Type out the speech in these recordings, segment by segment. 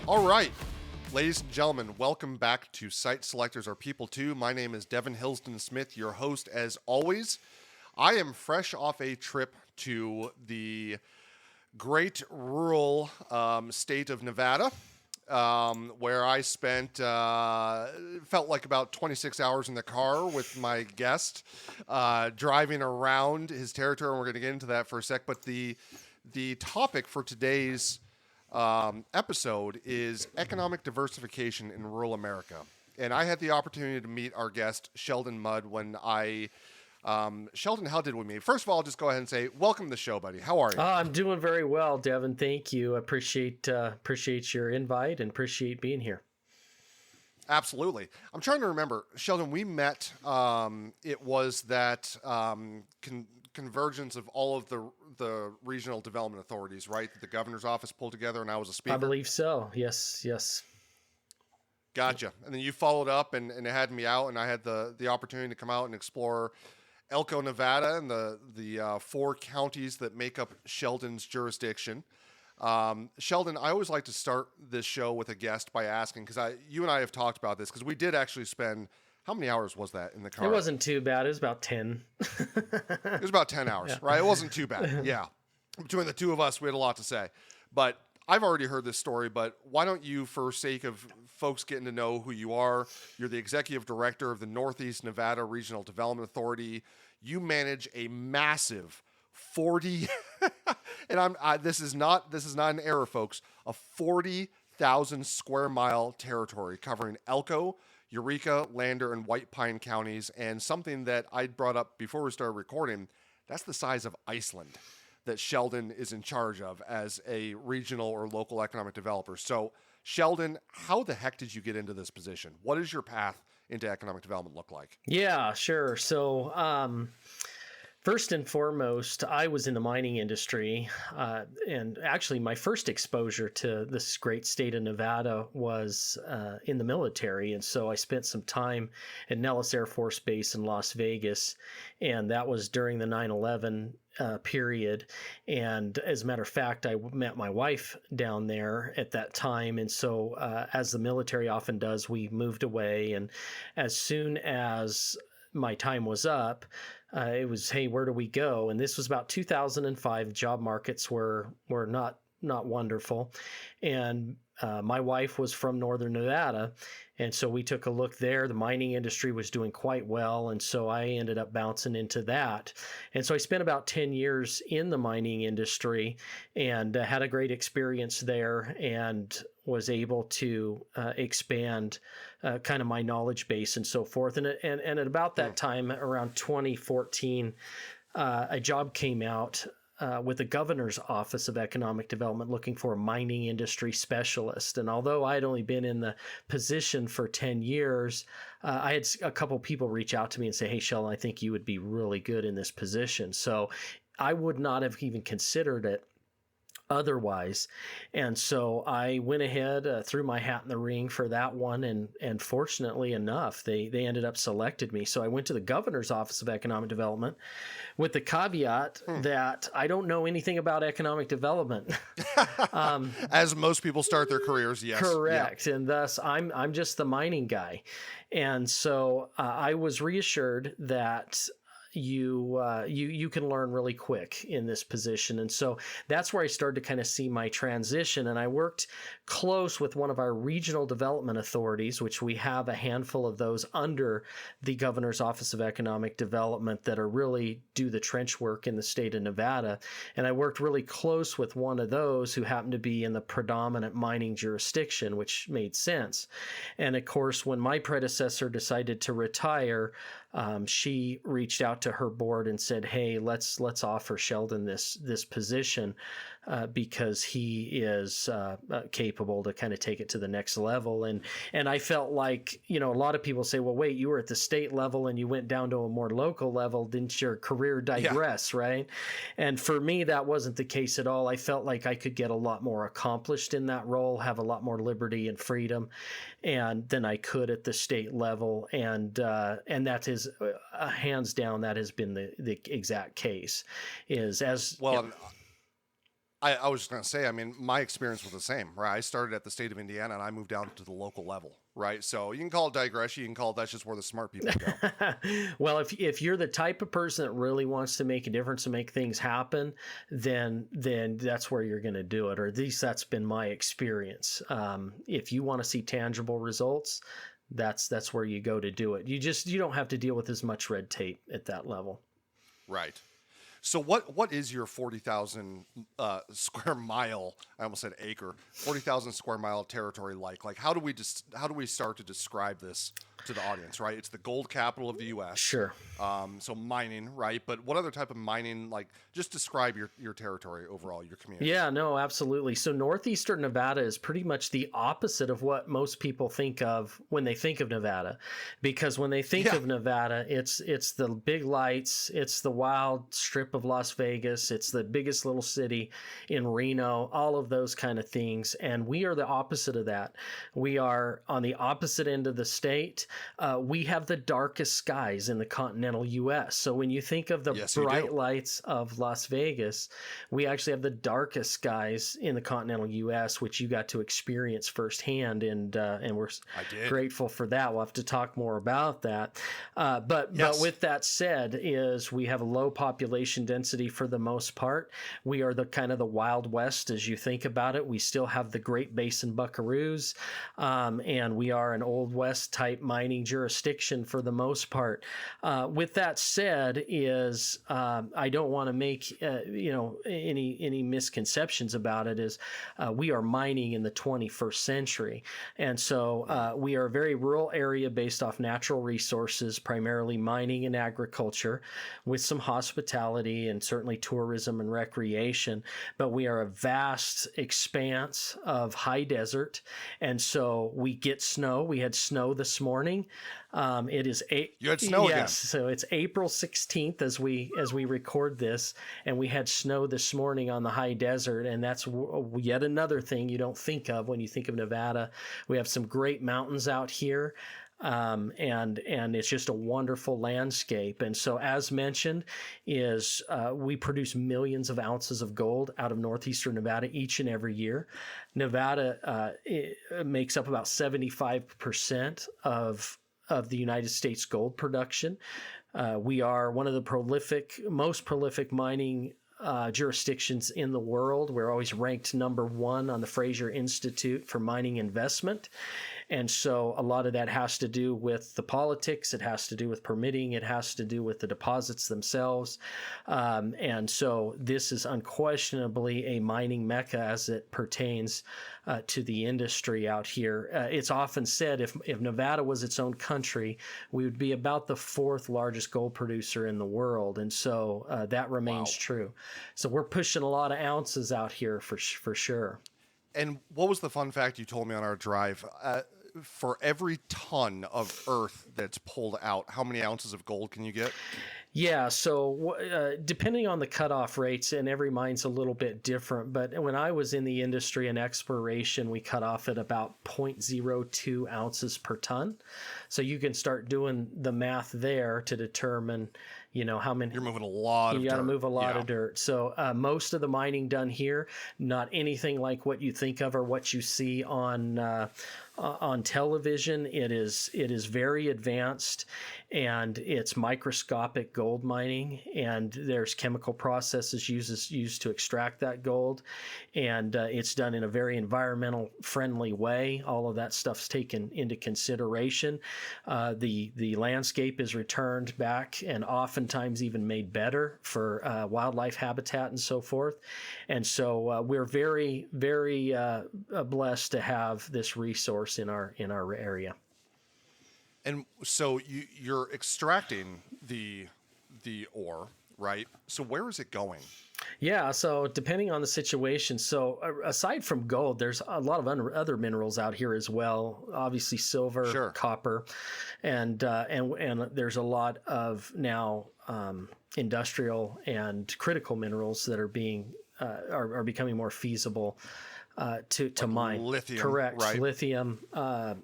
All right, ladies and gentlemen, welcome back to Site Selectors Are People Too. My name is Devin Hillsdon-Smith, your host as always. I am fresh off a trip to the great rural state of Nevada, where I spent, felt like about 26 hours in the car with my guest, driving around his territory, and we're going to get into that for a sec. But the topic for today's episode is economic diversification in rural America. And I had the opportunity to meet our guest, Sheldon Mudd, when Sheldon, how did we meet? First of all, I'll just go ahead and say, welcome to the show, buddy. How are you? I'm doing very well, Devin. Thank you. Appreciate your invite and appreciate being here. Absolutely. I'm trying to remember, Sheldon, we met, it was that convergence of all of the regional development authorities, right? That the governor's office pulled together, and I was a speaker. I believe so. Yes. Gotcha. And then you followed up and it had me out, and I had the opportunity to come out and explore Elko, Nevada, and the four counties that make up Sheldon's jurisdiction. Sheldon, I always like to start this show with a guest by asking, because you and I have talked about this, because we did actually spend, how many hours was that in the car? It wasn't too bad. It was about 10. It was about 10 hours, right? It wasn't too bad. Yeah. Between the two of us, we had a lot to say. But I've already heard this story, but why don't you, for sake of folks getting to know who you are, you're the executive director of the Northeast Nevada Regional Development Authority. You manage a massive 40, and this is not an error, folks, a 40,000 square mile territory covering Elko, Eureka, Lander, and White Pine counties. And something that I brought up before we started recording, that's the size of Iceland that Sheldon is in charge of as a regional or local economic developer. So, Sheldon, how the heck did you get into this position? What does your path into economic development look like? Yeah, sure. So, first and foremost, I was in the mining industry, and actually my first exposure to this great state of Nevada was in the military. And so I spent some time at Nellis Air Force Base in Las Vegas, and that was during the 9/11 period. And as a matter of fact, I met my wife down there at that time. And so as the military often does, we moved away. And as soon as my time was up, it was, hey, where do we go? And this was about 2005. Job markets were not wonderful. And my wife was from Northern Nevada. And so we took a look there. The mining industry was doing quite well. And so I ended up bouncing into that. And so I spent about 10 years in the mining industry and had a great experience there and was able to expand kind of my knowledge base and so forth. And at about that time, around 2014, a job came out with the governor's office of economic development looking for a mining industry specialist. And although I had only been in the position for 10 years, I had a couple people reach out to me and say, hey, Sheldon, I think you would be really good in this position. So I would not have even considered it otherwise. And so I went ahead, threw my hat in the ring for that one. And fortunately enough, they ended up selected me. So I went to the governor's office of economic development with the caveat that I don't know anything about economic development. As most people start their careers, yes. Correct. Yeah. And thus I'm just the mining guy. And so I was reassured that you can learn really quick in this position. And so that's where I started to kind of see my transition. And I worked close with one of our regional development authorities, which we have a handful of those under the Governor's Office of Economic Development that are really do the trench work in the state of Nevada. And I worked really close with one of those who happened to be in the predominant mining jurisdiction, which made sense. And of course, when my predecessor decided to retire, she reached out to her board and said, "Hey, let's offer Sheldon this position because he is capable to kind of take it to the next level." And I felt like, a lot of people say, "Well, wait, you were at the state level and you went down to a more local level. Didn't your career digress?" Yeah. Right? And for me, that wasn't the case at all. I felt like I could get a lot more accomplished in that role, have a lot more liberty and freedom, and than I could at the state level. And that is hands down, that has been the exact case. Is as well. yeah. I was just going to say, I mean, my experience was the same, right? I started at the state of Indiana and I moved down to the local level, right? So you can call it digression. You can call it that's just where the smart people go. Well, if you're the type of person that really wants to make a difference and make things happen, then that's where you're going to do it, or at least that's been my experience. If you want to see tangible results, that's where you go to do it. You don't have to deal with as much red tape at that level. Right. So what is your 40,000 square mile? I almost said acre. 40,000 square mile territory like? Like how do we start to describe this to the audience? Right, it's the gold capital of the U.S. Sure. So mining, right? But what other type of mining? Like just describe your territory overall, your community. Yeah, no, absolutely. So Northeastern Nevada is pretty much the opposite of what most people think of when they think of Nevada, because when they think of Nevada, it's the big lights, it's the wild strip of Las Vegas, it's the biggest little city in Reno, all of those kind of things. And we are the opposite of that. We are on the opposite end of the state. We have the darkest skies in the continental U.S. So when you think of the bright lights of Las Vegas, we actually have the darkest skies in the continental U.S., which you got to experience firsthand, and we're grateful for that. We'll have to talk more about that. But with that said, is we have a low population density for the most part. We are the kind of the Wild West as you think about it. We still have the Great Basin buckaroos, and we are an Old West type mining jurisdiction for the most part. With that said, is I don't want to make any misconceptions about it. Is we are mining in the 21st century, and so we are a very rural area based off natural resources, primarily mining and agriculture, with some hospitality and certainly tourism and recreation. But we are a vast expanse of high desert, and so we get snow. We had snow this morning. It is you had snow again. So it's April 16th as we record this, and we had snow this morning on the high desert, and that's yet another thing you don't think of when you think of Nevada. We have some great mountains out here. And it's just a wonderful landscape. And so, as mentioned, we produce millions of ounces of gold out of Northeastern Nevada each and every year. Nevada makes up about 75% of the United States gold production. We are one of the most prolific mining jurisdictions in the world. We're always ranked number one on the Fraser Institute for mining investment. And so a lot of that has to do with the politics. It has to do with permitting. It has to do with the deposits themselves. And so this is unquestionably a mining mecca as it pertains to the industry out here. It's often said if Nevada was its own country, we would be about the fourth largest gold producer in the world. And so that remains true. So we're pushing a lot of ounces out here for sure. And what was the fun fact you told me on our drive? For every ton of earth that's pulled out, how many ounces of gold can you get? Yeah, so depending on the cutoff rates, and every mine's a little bit different, but when I was in the industry and exploration, we cut off at about 0.02 ounces per ton. So you can start doing the math there to determine, how many. You're moving a lot of dirt. You got to move a lot of dirt. So most of the mining done here, not anything like what you think of or what you see on television. It is very advanced, and it's microscopic gold mining, and there's chemical processes used to extract that gold, and it's done in a very environmental friendly way. All of that stuff's taken into consideration. The landscape is returned back and oftentimes even made better for wildlife habitat and so forth. And so we're very, very blessed to have this resource in our area. And so you're extracting the ore, right? So where is it going? Yeah, so depending on the situation. So aside from gold, there's a lot of other minerals out here as well. Obviously, silver, copper, and there's a lot of now industrial and critical minerals that are becoming more feasible to mine. Lithium, correct? right? Lithium,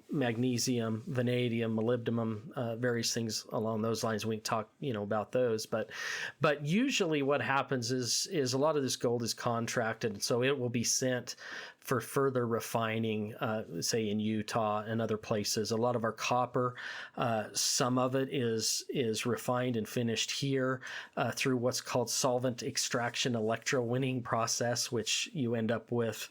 magnesium, vanadium, molybdenum, various things along those lines. We can talk, about those. But usually, what happens is a lot of this gold is contracted, so it will be sent for further refining, say in Utah and other places. A lot of our copper, some of it is refined and finished here through what's called solvent extraction electrowinning process, which you end up with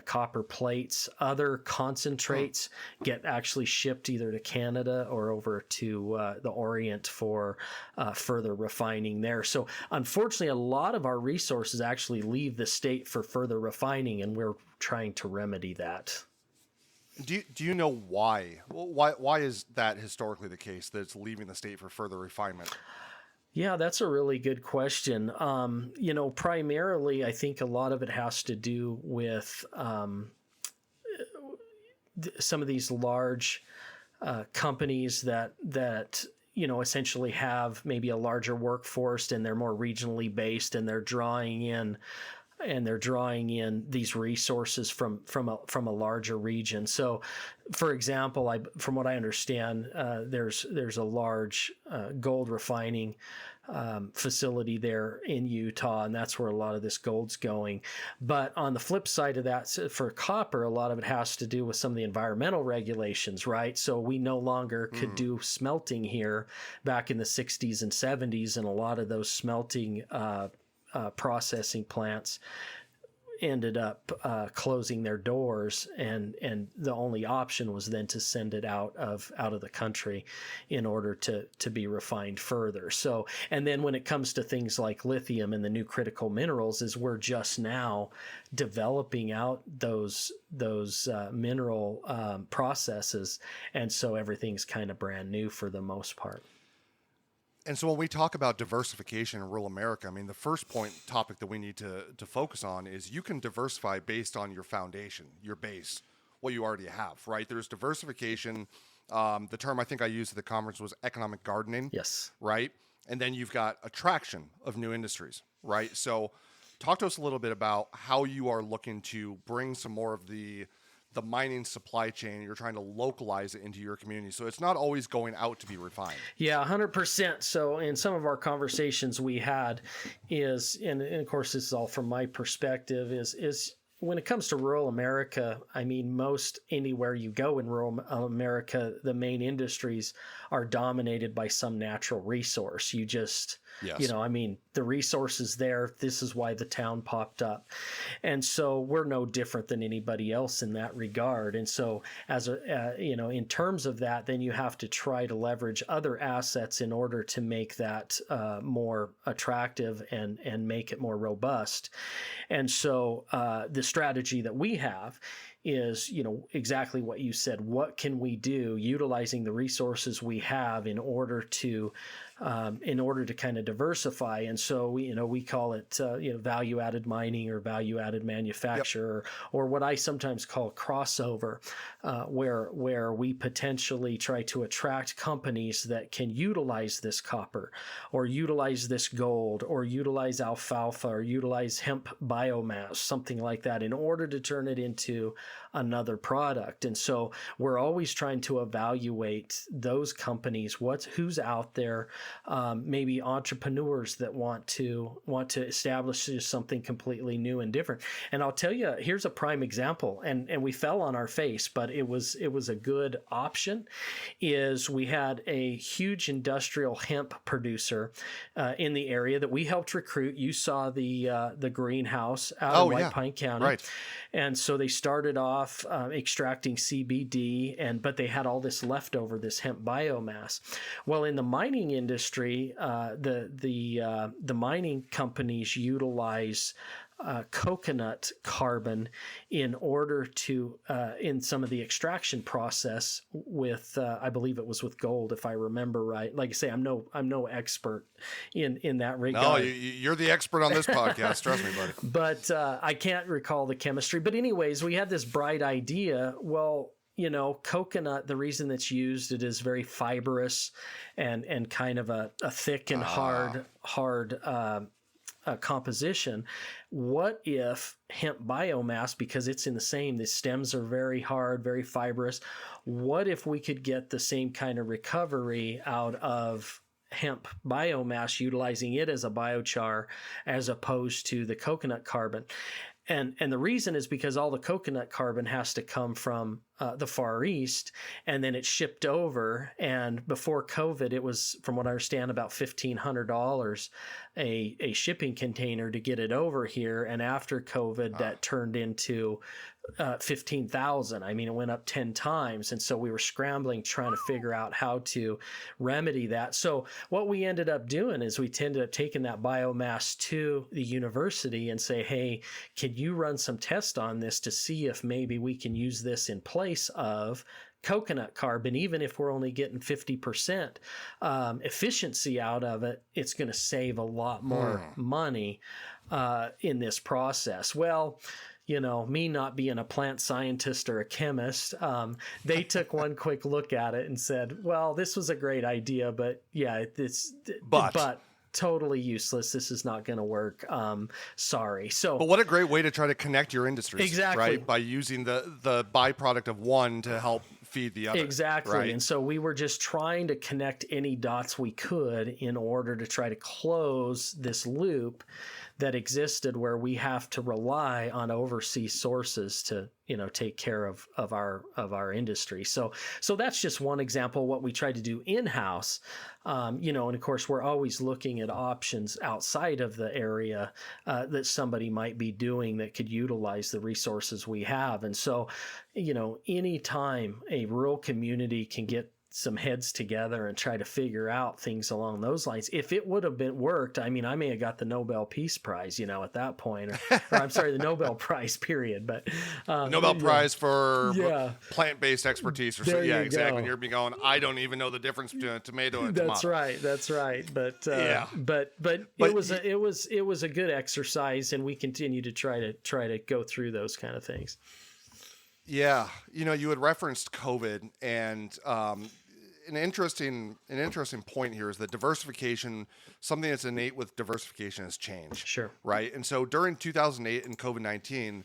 copper plates. Other concentrates get actually shipped either to Canada or over to the Orient for further refining there. So unfortunately, a lot of our resources actually leave the state for further refining, and we're trying to remedy that. Do you know why? Why is that historically the case, that it's leaving the state for further refinement? Yeah, that's a really good question. Primarily, I think a lot of it has to do with some of these large companies that essentially have maybe a larger workforce, and they're more regionally based, and they're drawing in these resources from a larger region. So, for example, from what I understand, there's a large gold refining facility there in Utah, and that's where a lot of this gold's going. But on the flip side of that, for copper, a lot of it has to do with some of the environmental regulations, right? So we no longer could do smelting here back in the 60s and 70s, and a lot of those smelting processing plants ended up closing their doors, and the only option was then to send it out of the country in order to be refined further. So, and then when it comes to things like lithium and the new critical minerals, is we're just now developing out those mineral processes, and so everything's kind of brand new for the most part. And so when we talk about diversification in rural America, I mean, the first topic that we need to focus on is you can diversify based on your foundation, your base, what you already have, right? There's diversification. The term I think I used at the conference was economic gardening. Yes. Right? And then you've got attraction of new industries, right? So talk to us a little bit about how you are looking to bring some more of the mining supply chain. You're trying to localize it into your community, so it's not always going out to be refined. Yeah, 100%. So in some of our conversations we had and of course this is all from my perspective, is when it comes to rural America, I mean, most anywhere you go in rural America, the main industries are dominated by some natural resource. You just, yes. The resource is there. This is why the town popped up. And so we're no different than anybody else in that regard. And so in terms of that, then you have to try to leverage other assets in order to make that more attractive and make it more robust. And so the strategy that we have is, exactly what you said. What can we do utilizing the resources we have in order to kind of diversify? And so we call it value added mining or value added manufacture, yep. or what I sometimes call crossover, where we potentially try to attract companies that can utilize this copper or utilize this gold or utilize alfalfa or utilize hemp biomass, something like that, in order to turn it into another product. And so we're always trying to evaluate those companies, who's out there, maybe entrepreneurs that want to establish something completely new and different. And I'll tell you, here's a prime example, and we fell on our face, but it was a good option. Is we had a huge industrial hemp producer in the area that we helped recruit. You saw the greenhouse out in White Pine County, right? And so they started off extracting CBD, but they had all this leftover, this hemp biomass. Well, in the mining industry, the mining companies utilize coconut carbon in order to in some of the extraction process with I believe it was with gold, if I remember right. Like I say, I'm no expert in that regard. No, you're the expert on this podcast. Trust me, buddy. But I can't recall the chemistry. But anyways, we had this bright idea. Well, coconut, the reason that's used, it is very fibrous and kind of a thick and hard composition. What if hemp biomass, because it's in the stems are very hard, very fibrous. What if we could get the same kind of recovery out of hemp biomass, utilizing it as a biochar as opposed to the coconut carbon? And the reason is because all the coconut carbon has to come from the Far East, and then it's shipped over. And before COVID, it was, from what I understand, about $1,500 a shipping container to get it over here. And after COVID, that turned into 15,000. I mean, it went up 10 times. And so we were scrambling, trying to figure out how to remedy that. So what we ended up doing is we ended up taking that biomass to the university and say, hey, can you run some tests on this to see if maybe we can use this in place of coconut carbon? Even if we're only getting 50% efficiency out of it, it's going to save a lot more money in this process. Well, you know, me not being a plant scientist or a chemist, they took one quick look at it and said, well, this was a great idea, but yeah, but totally useless. This is not going to work. Sorry. So, but what a great way to try to connect your industries, exactly, right? By using the byproduct of one to help feed the other. Exactly. Right? And so we were just trying to connect any dots we could in order to try to close this loop that existed where we have to rely on overseas sources to, you know, take care of our industry. So that's just one example of what we tried to do in-house. You know, and of course we're always looking at options outside of the area that somebody might be doing that could utilize the resources we have. And so, you know, anytime a rural community can get some heads together and try to figure out things along those lines. If it would have been worked, I mean, I may have got the Nobel Peace Prize, you know, at that point, or I'm sorry, the Nobel Prize, period. But Nobel Prize for plant-based expertise, or so. Yeah, exactly. And you're going, I don't even know the difference between a tomato and a tomato. That's right. But it was a good exercise, and we continue to try to go through those kind of things. Yeah, you know, you had referenced COVID, and an interesting point here is that diversification, something that's innate with diversification, is change. Sure. Right? And so during 2008 and COVID-19,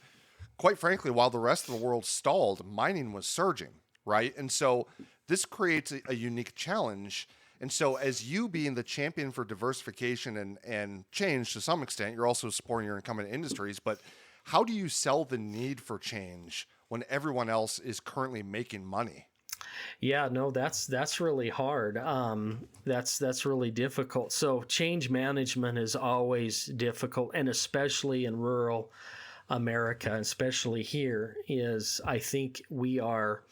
quite frankly, while the rest of the world stalled, mining was surging, right? And so this creates a unique challenge. And so as you being the champion for diversification and change to some extent, you're also supporting your incumbent industries, but how do you sell the need for change when everyone else is currently making money? Yeah, no, that's really hard. That's really difficult. So change management is always difficult, and especially in rural America, especially here, is I think we are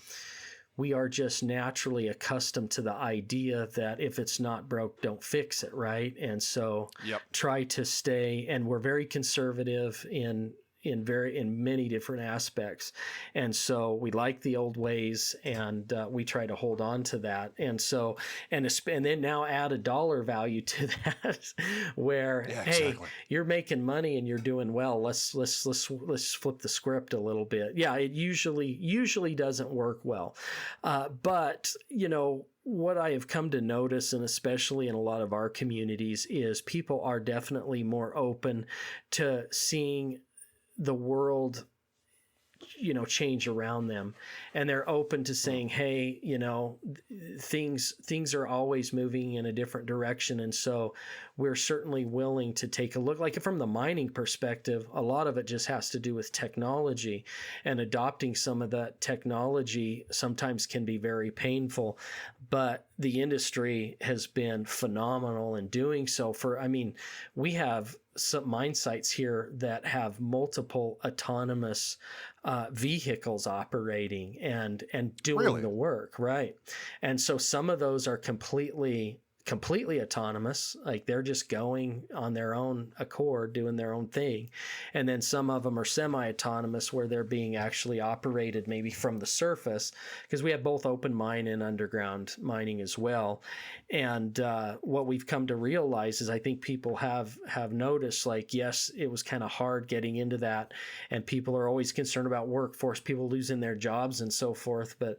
just naturally accustomed to the idea that if it's not broke, don't fix it, right? And so try to stay, and we're very conservative in many different aspects. And so we like the old ways, and we try to hold on to that. And so, and then now add a dollar value to that where, hey, you're making money and you're doing well. Let's flip the script a little bit. Yeah. It usually doesn't work well. But you know, what I have come to notice, and especially in a lot of our communities, is people are definitely more open to seeing the world, you know, change around them, and they're open to saying, hey, you know, things are always moving in a different direction. And so we're certainly willing to take a look. Like from the mining perspective, a lot of it just has to do with technology, and adopting some of that technology sometimes can be very painful, but the industry has been phenomenal in doing so. We have some mine sites here that have multiple autonomous vehicles operating and doing the work, right? And so some of those are completely autonomous, like they're just going on their own accord, doing their own thing. And then some of them are semi-autonomous, where they're being actually operated maybe from the surface, because we have both open mine and underground mining as well. And what we've come to realize is, I think people have noticed, like, yes, it was kind of hard getting into that, and people are always concerned about workforce, people losing their jobs and so forth. But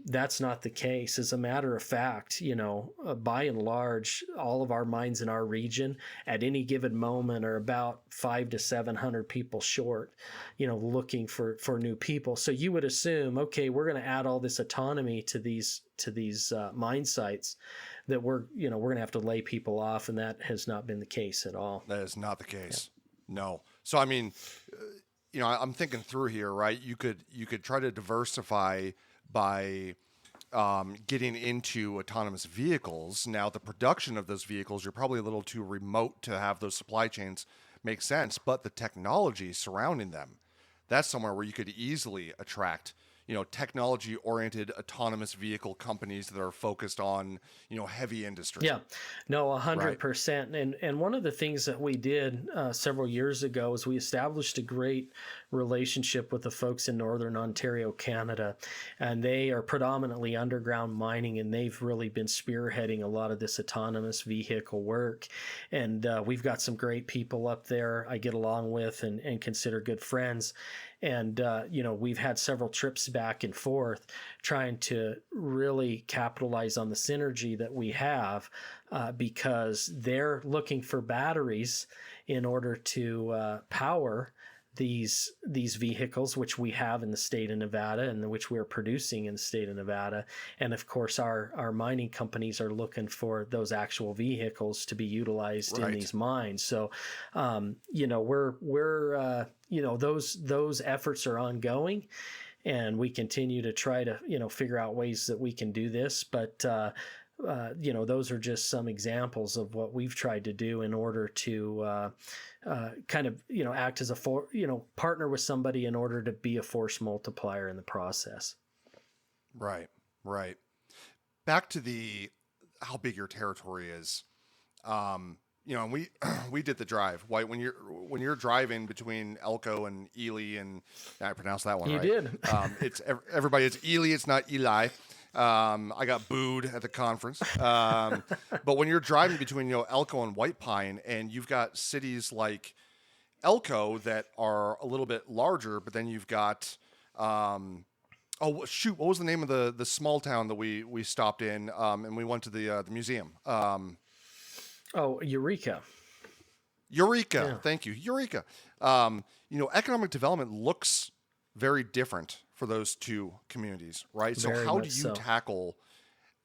that's not the case. As a matter of fact, you know, by and large, all of our mines in our region at any given moment are about 500 to 700 people short, looking for new people. So you would assume, okay, we're going to add all this autonomy to these mine sites, that we're going to have to lay people off, and that has not been the case at all. That is not the case. Yeah. No. So I mean, I'm thinking through here, right? You could try to diversify by getting into autonomous vehicles. Now, the production of those vehicles, you're probably a little too remote to have those supply chains make sense, but the technology surrounding them, that's somewhere where you could easily attract, technology-oriented autonomous vehicle companies that are focused on, heavy industry. Yeah, no, 100%. Right. And one of the things that we did several years ago is we established a great relationship with the folks in Northern Ontario, Canada, and they are predominantly underground mining, and they've really been spearheading a lot of this autonomous vehicle work. And we've got some great people up there I get along with and consider good friends. And, we've had several trips back and forth trying to really capitalize on the synergy that we have because they're looking for batteries in order to power these vehicles, which we have in the state of Nevada and which we're producing in the state of Nevada. And of course, our mining companies are looking for those actual vehicles to be utilized in these mines. So, we're those efforts are ongoing, and we continue to try to, figure out ways that we can do this. But, those are just some examples of what we've tried to do in order to kind of, act as a partner with somebody in order to be a force multiplier in the process. Right. Back to how big your territory is. And we did the drive. When you're driving between Elko and Ely, and I pronounced that one right. You did. It's everybody. It's Ely. It's not Eli. I got booed at the conference. But when you're driving between Elko and White Pine, and you've got cities like Elko that are a little bit larger, but then you've got what was the name of the small town that we stopped in and we went to the museum? Eureka. Yeah. Thank you. Eureka. Economic development looks very different for those two communities, right? So how do you tackle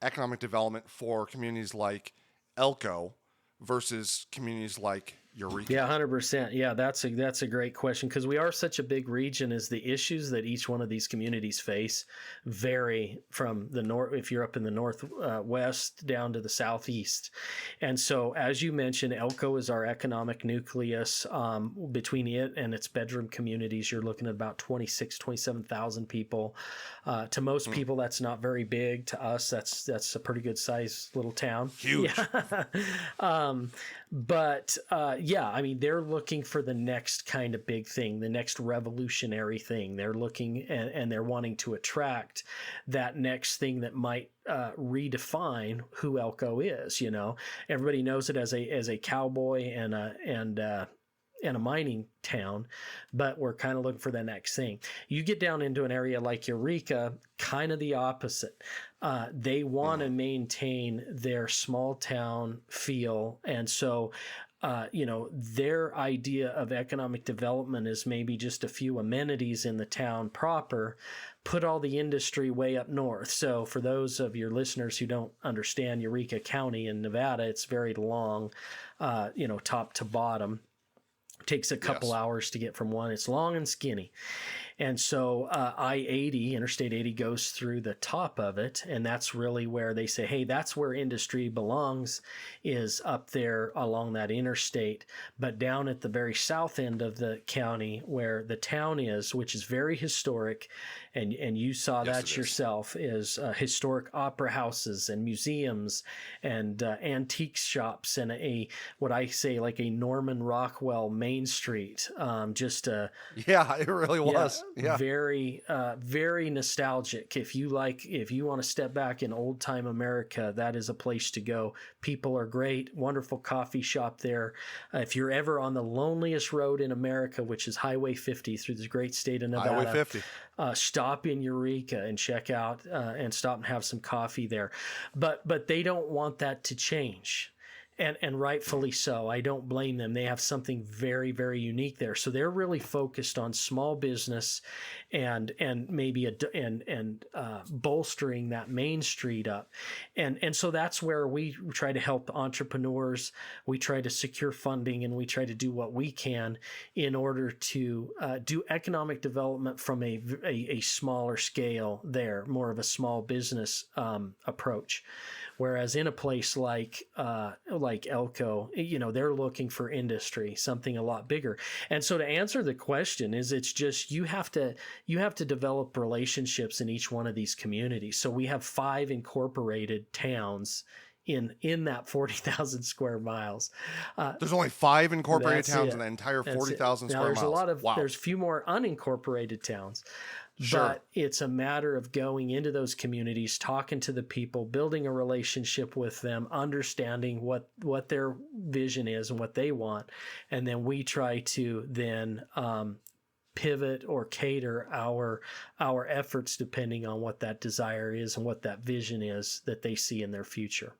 economic development for communities like Elko versus communities like Eureka? Yeah, 100%. Yeah, that's a great question, because we are such a big region. Is the issues that each one of these communities face vary from the north, if you're up in the northwest down to the southeast. And so, as you mentioned, Elko is our economic nucleus. Between it and its bedroom communities, you're looking at about 27,000 people. To most people, that's not very big. To us, that's a pretty good size little town. Huge. Yeah. They're looking for the next kind of big thing, the next revolutionary thing. They're looking and they're wanting to attract that next thing that might redefine who Elko is. Everybody knows it as a cowboy and a mining town, but we're kind of looking for the next thing. You get down into an area like Eureka, kind of the opposite. They want to maintain their small town feel, and so their idea of economic development is maybe just a few amenities in the town proper, put all the industry way up north. So for those of your listeners who don't understand Eureka County in Nevada, it's very long, top to bottom. Takes a couple hours to get from one. It's long and skinny. And so I-80, Interstate 80, goes through the top of it, and that's really where they say, hey, that's where industry belongs, is up there along that interstate. But down at the very south end of the county where the town is, which is very historic, and you saw that yourself, is historic opera houses and museums and antique shops and what I say like a Norman Rockwell main street. Just a Yeah, it really was. Yeah. very very nostalgic. If you want to step back in old time America, that is a place to go. People are great, wonderful coffee shop there. If you're ever on the loneliest road in America, which is Highway 50 through the great state of Nevada, Highway 50. Stop in Eureka and check out and stop and have some coffee there. But they don't want that to change. And rightfully so. I don't blame them. They have something very, very unique there. So they're really focused on small business and maybe bolstering that main street up. And so that's where we try to help entrepreneurs. We try to secure funding, and we try to do what we can in order to do economic development from a smaller scale there, more of a small business approach. Whereas in a place like Elko, they're looking for industry, something a lot bigger. And so to answer the question it's just you have to develop relationships in each one of these communities. So we have 5 incorporated towns in that 40,000 square miles. There's only 5 incorporated towns in the entire 40,000 square miles. There's a few more unincorporated towns. Sure. But it's a matter of going into those communities, talking to the people, building a relationship with them, understanding what their vision is and what they want. And then we try to then pivot or cater our efforts depending on what that desire is and what that vision is that they see in their future.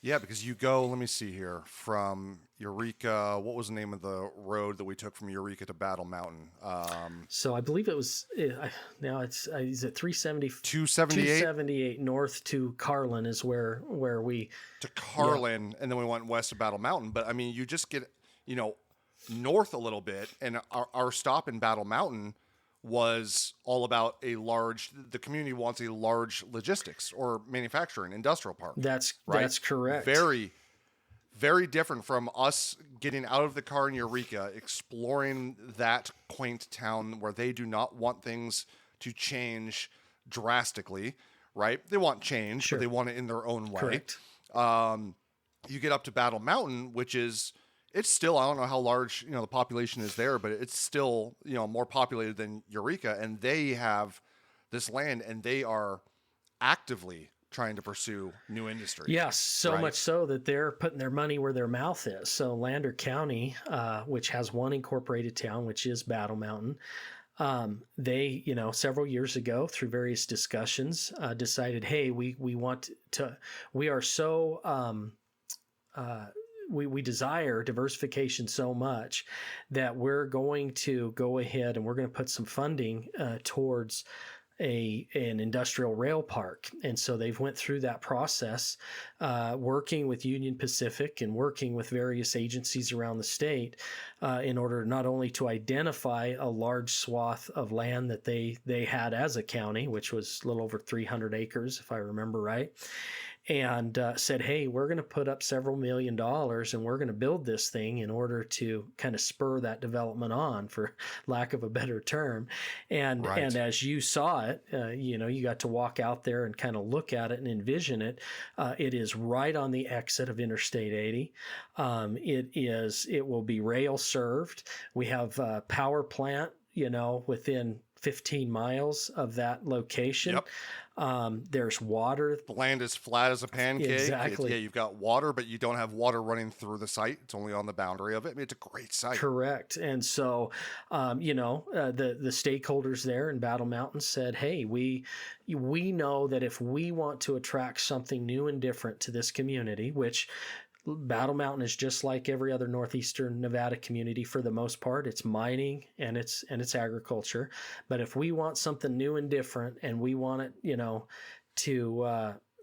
Yeah, because you go, let me see here, from Eureka, what was the name of the road that we took from Eureka to Battle Mountain? So I believe it was, now is it 370? 278? 278 north to Carlin is where we... To Carlin, and then we went west of Battle Mountain. But, I mean, you just get, north a little bit, and our stop in Battle Mountain was all about the community wants a large logistics or manufacturing industrial park. That's correct. Very, very different from us getting out of the car in Eureka, exploring that quaint town where they do not want things to change drastically, right? They want change, Sure. but they want it in their own way. Correct. You get up to Battle Mountain, which is, it's still, I don't know how large, the population is there, but it's still, more populated than Eureka. And they have this land, and they are actively trying to pursue new industries. Yes, so right? much so that they're putting their money where their mouth is. So Lander County, which has one incorporated town, which is Battle Mountain, they, several years ago through various discussions, decided, hey, we are so, we desire diversification so much that we're going to go ahead and we're going to put some funding towards an industrial rail park. And so they've went through that process, working with Union Pacific and working with various agencies around the state in order not only to identify a large swath of land that they had as a county, which was a little over 300 acres, if I remember right, and said, hey, we're going to put up several $1 million and we're going to build this thing in order to kind of spur that development on, for lack of a better term. And Right. and as you saw it, you got to walk out there and kind of look at it and envision it. It is right on the exit of Interstate 80. It will be rail served. We have a power plant, within 15 miles of that location. Yep. There's water. The land is flat as a pancake. Exactly. You've got water, but you don't have water running through the site. It's only on the boundary of it. I mean, it's a great site. Correct. And so, the stakeholders there in Battle Mountain said, hey, we know that if we want to attract something new and different to this community, which Battle Mountain is just like every other Northeastern Nevada community for the most part. It's mining and it's agriculture. But if we want something new and different, and we want it,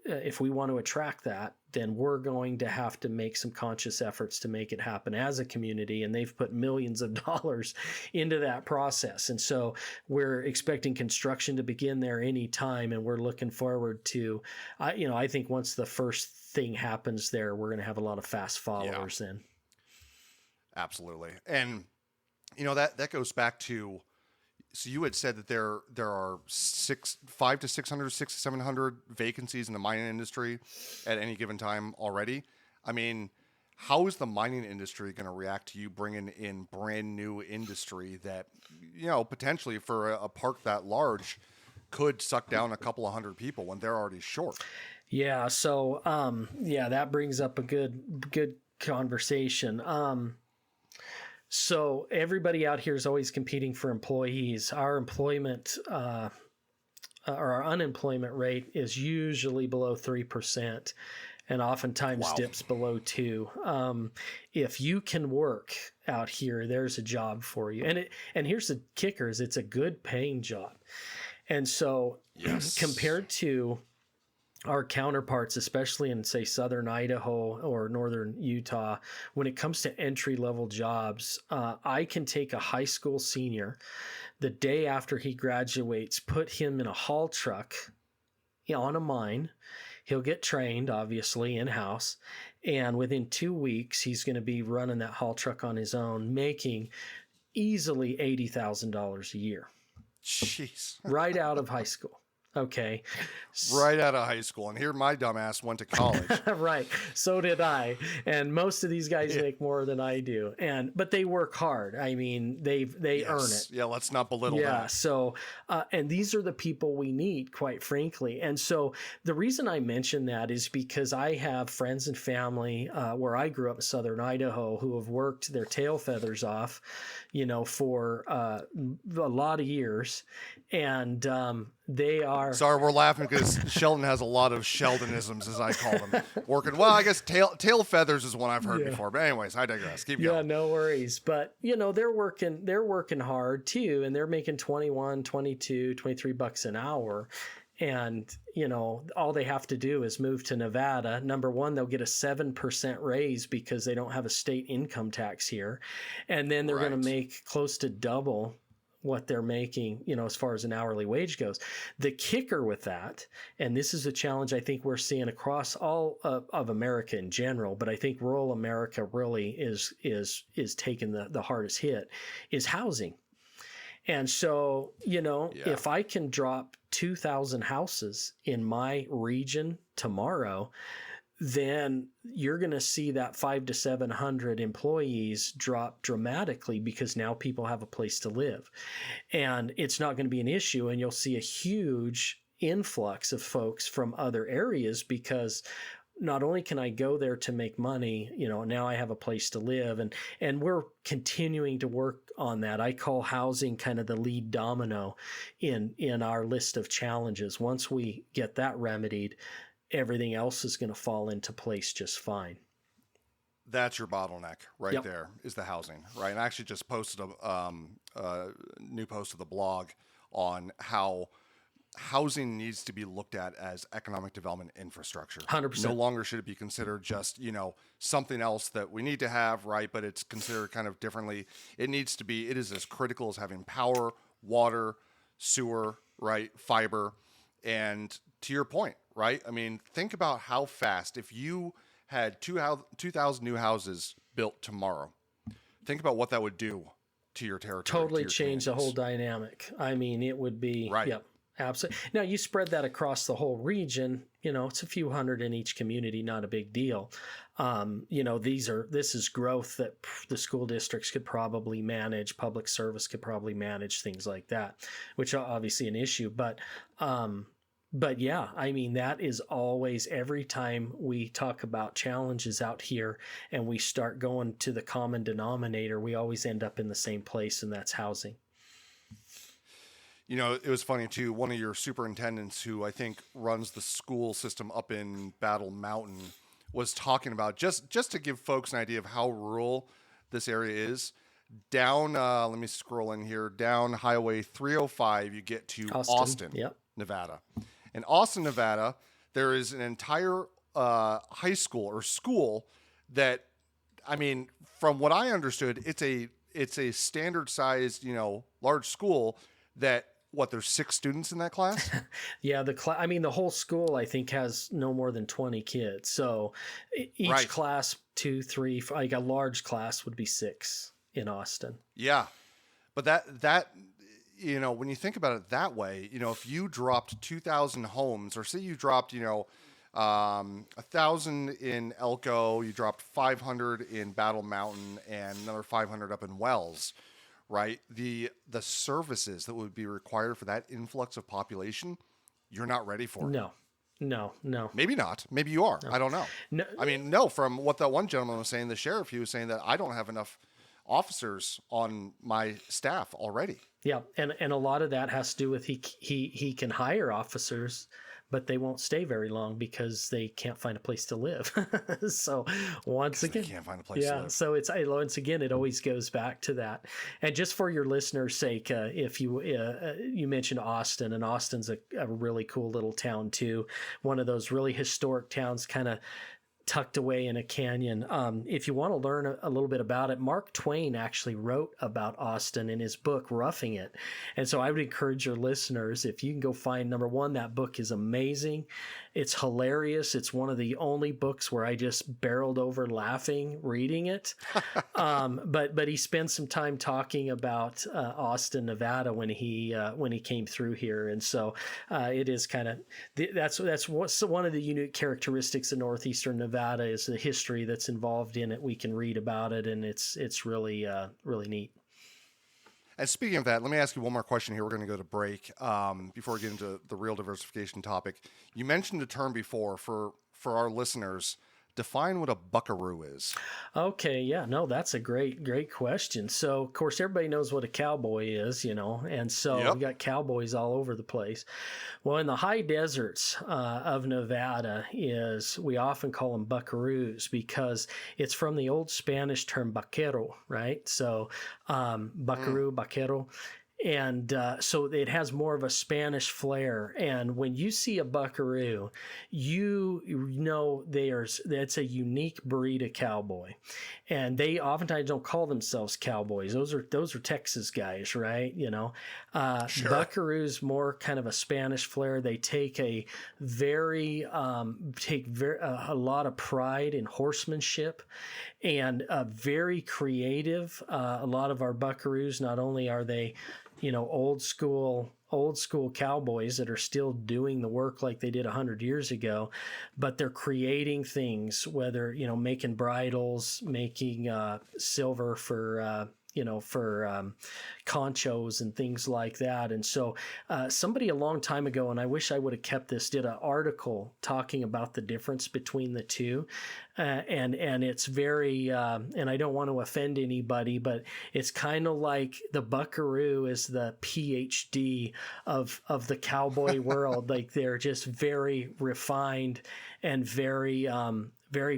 if we want to attract that, then we're going to have to make some conscious efforts to make it happen as a community. And they've put millions of dollars into that process. And so we're expecting construction to begin there any time. And we're looking forward to, I think once the first thing happens there, we're going to have a lot of fast followers then. Absolutely. And, that goes back to, so you had said that there are 500 to 600, 600 to 700 vacancies in the mining industry at any given time already. I mean, how is the mining industry going to react to you bringing in brand new industry that, potentially for a park that large could suck down a couple of hundred people when they're already short? Yeah. So, that brings up a good conversation. So everybody out here is always competing for employees. Our employment, or our unemployment rate is usually below 3%. And oftentimes dips below 2. If you can work out here, there's a job for you. And here's the kicker: is it's a good paying job. And so compared to our counterparts, especially in, say, southern Idaho or northern Utah, when it comes to entry-level jobs, I can take a high school senior the day after he graduates, put him in a haul truck on a mine. He'll get trained, obviously, in-house, and within 2 weeks, he's going to be running that haul truck on his own, making easily $80,000 a year. Jeez. Right out of high school. Okay. Right out of high school. And here my dumbass went to college. Right. So did I. And most of these guys make more than I do. But they work hard. I mean, they earn it. Yeah, let's not belittle that. Yeah. So, and these are the people we need, quite frankly. And so the reason I mention that is because I have friends and family where I grew up in southern Idaho who have worked their tail feathers off, for a lot of years. And they are... Sorry, we're laughing because Sheldon has a lot of Sheldonisms, as I call them. Working, well, I guess tail feathers is one I've heard before. But anyways, I digress. Keep going. Yeah, no worries. But, they're working hard too, and they're making 21, 22, 23 bucks an hour. And, all they have to do is move to Nevada. Number one, they'll get a 7% raise because they don't have a state income tax here. And then they're going to make close to double what they're making, as far as an hourly wage goes. The kicker with that, and this is a challenge I think we're seeing across all of America in general, but I think rural America really is taking the hardest hit, is housing. And so, if I can drop 2,000 houses in my region tomorrow, then you're going to see that 500 to 700 employees drop dramatically because now people have a place to live. And it's not going to be an issue, and you'll see a huge influx of folks from other areas because not only can I go there to make money, now I have a place to live, and we're continuing to work on that. I call housing kind of the lead domino in our list of challenges. Once we get that remedied, everything else is going to fall into place just fine. That's your bottleneck right there, is the housing, right? And I actually just posted a new post to the blog on how housing needs to be looked at as economic development infrastructure. 100%. No longer should it be considered just, something else that we need to have, right? But it's considered kind of differently. It is as critical as having power, water, sewer, right? Fiber. And to your point, right? I mean, think about how fast, if you had 2,000 new houses built tomorrow, think about what that would do to your territory. Totally change the whole dynamic. I mean, it would be, right. Yep, absolutely. Now you spread that across the whole region, it's a few hundred in each community, not a big deal. This is growth that the school districts could probably manage, public service could probably manage, things like that, which are obviously an issue, But yeah, I mean, that is always, every time we talk about challenges out here and we start going to the common denominator, we always end up in the same place, and that's housing. It was funny too. One of your superintendents, who I think runs the school system up in Battle Mountain, was talking about, just to give folks an idea of how rural this area is. Down, let me scroll in here, down Highway 305, you get to Austin, Nevada. In Austin, Nevada, there is an entire high school or school that, I mean, from what I understood, it's a standard sized, large school that, there's 6 students in that class? Yeah, the whole school, I think, has no more than 20 kids. So each class, 2, 3, like a large class would be 6 in Austin. Yeah. But that when you think about it that way, if you dropped 2,000 homes, or say you dropped, 1,000 in Elko. You dropped 500 in Battle Mountain and another 500 up in Wells, right? The services that would be required for that influx of population, you're not ready for. No. Maybe not. Maybe you are. No. I don't know. No. I mean, no, from what that one gentleman was saying, the sheriff, he was saying that I don't have enough officers on my staff already. Yeah, and a lot of that has to do with he can hire officers, but they won't stay very long because they can't find a place to live. So once again, they can't find a place to live. So once again, it always goes back to that. And just for your listeners' sake, if you mentioned Austin, and Austin's a really cool little town too, one of those really historic towns, kind of tucked away in a canyon. If you want to learn a little bit about it, Mark Twain actually wrote about Austin in his book, Roughing It. And so I would encourage your listeners, if you can go find, number one, that book is amazing. It's hilarious. It's one of the only books where I just barreled over laughing reading it. But he spent some time talking about Austin, Nevada when he came through here. And so it is kind of, that's one of the unique characteristics of Northeastern Nevada is the history that's involved in it. We can read about it, and it's really neat. And speaking of that, let me ask you one more question here. We're going to go to break before we get into the real diversification topic. You mentioned a term before for our listeners. Define what a buckaroo is. Okay, yeah, no, that's a great question. So, of course, everybody knows what a cowboy is, and so we got cowboys all over the place. Well, in the high deserts of Nevada we often call them buckaroos because it's from the old Spanish term vaquero, right? So, buckaroo, vaquero. And so it has more of a Spanish flair. And when you see a buckaroo, you know that's a unique breed of cowboy. And they oftentimes don't call themselves cowboys. Those are Texas guys, right? Sure. Buckaroos more kind of a Spanish flair. They take a lot of pride in horsemanship and very creative. A lot of our buckaroos, not only are they old school cowboys that are still doing the work like they did 100 years ago, but they're creating things, whether, making bridles, making silver for conchos and things like that. And so somebody a long time ago, and I wish I would have kept this, did an article talking about the difference between the two. And it's very, and I don't want to offend anybody, but it's kind of like the buckaroo is the PhD of the cowboy world. Like they're just very refined and very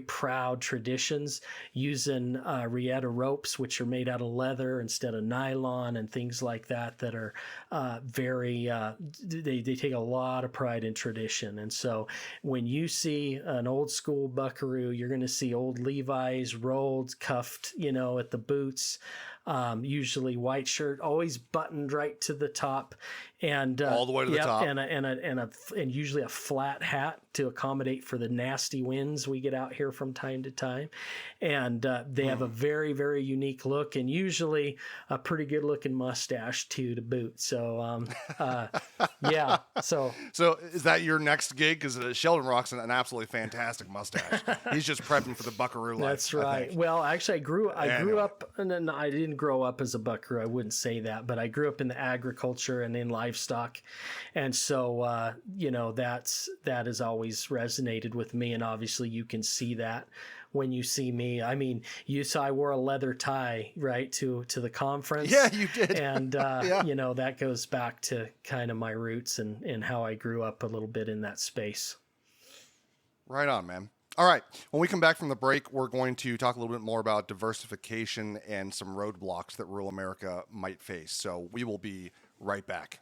proud traditions, using rieta ropes, which are made out of leather instead of nylon, and things like that are they take a lot of pride in tradition. And so when you see an old school buckaroo, you're going to see old Levi's, rolled, cuffed, at the boots, usually white shirt, always buttoned right to the top, and all the way to the top, and usually a flat hat to accommodate for the nasty winds we get out here from time to time. And they have a very, very unique look, and usually a pretty good looking mustache too to boot. So yeah. So is that your next gig? Because Sheldon rocks an absolutely fantastic mustache. He's just prepping for the buckaroo life. That's right. Well, actually, I grew up, and then I didn't grow up as a buckaroo. I wouldn't say that, but I grew up in the agriculture and in livestock, and so that has always resonated with me. And obviously, you can see that when you see me. I mean, you saw I wore a leather tie, right, to the conference. Yeah, you did. And, that goes back to kind of my roots and how I grew up a little bit in that space. Right on, man. All right. When we come back from the break, we're going to talk a little bit more about diversification and some roadblocks that rural America might face. So we will be right back.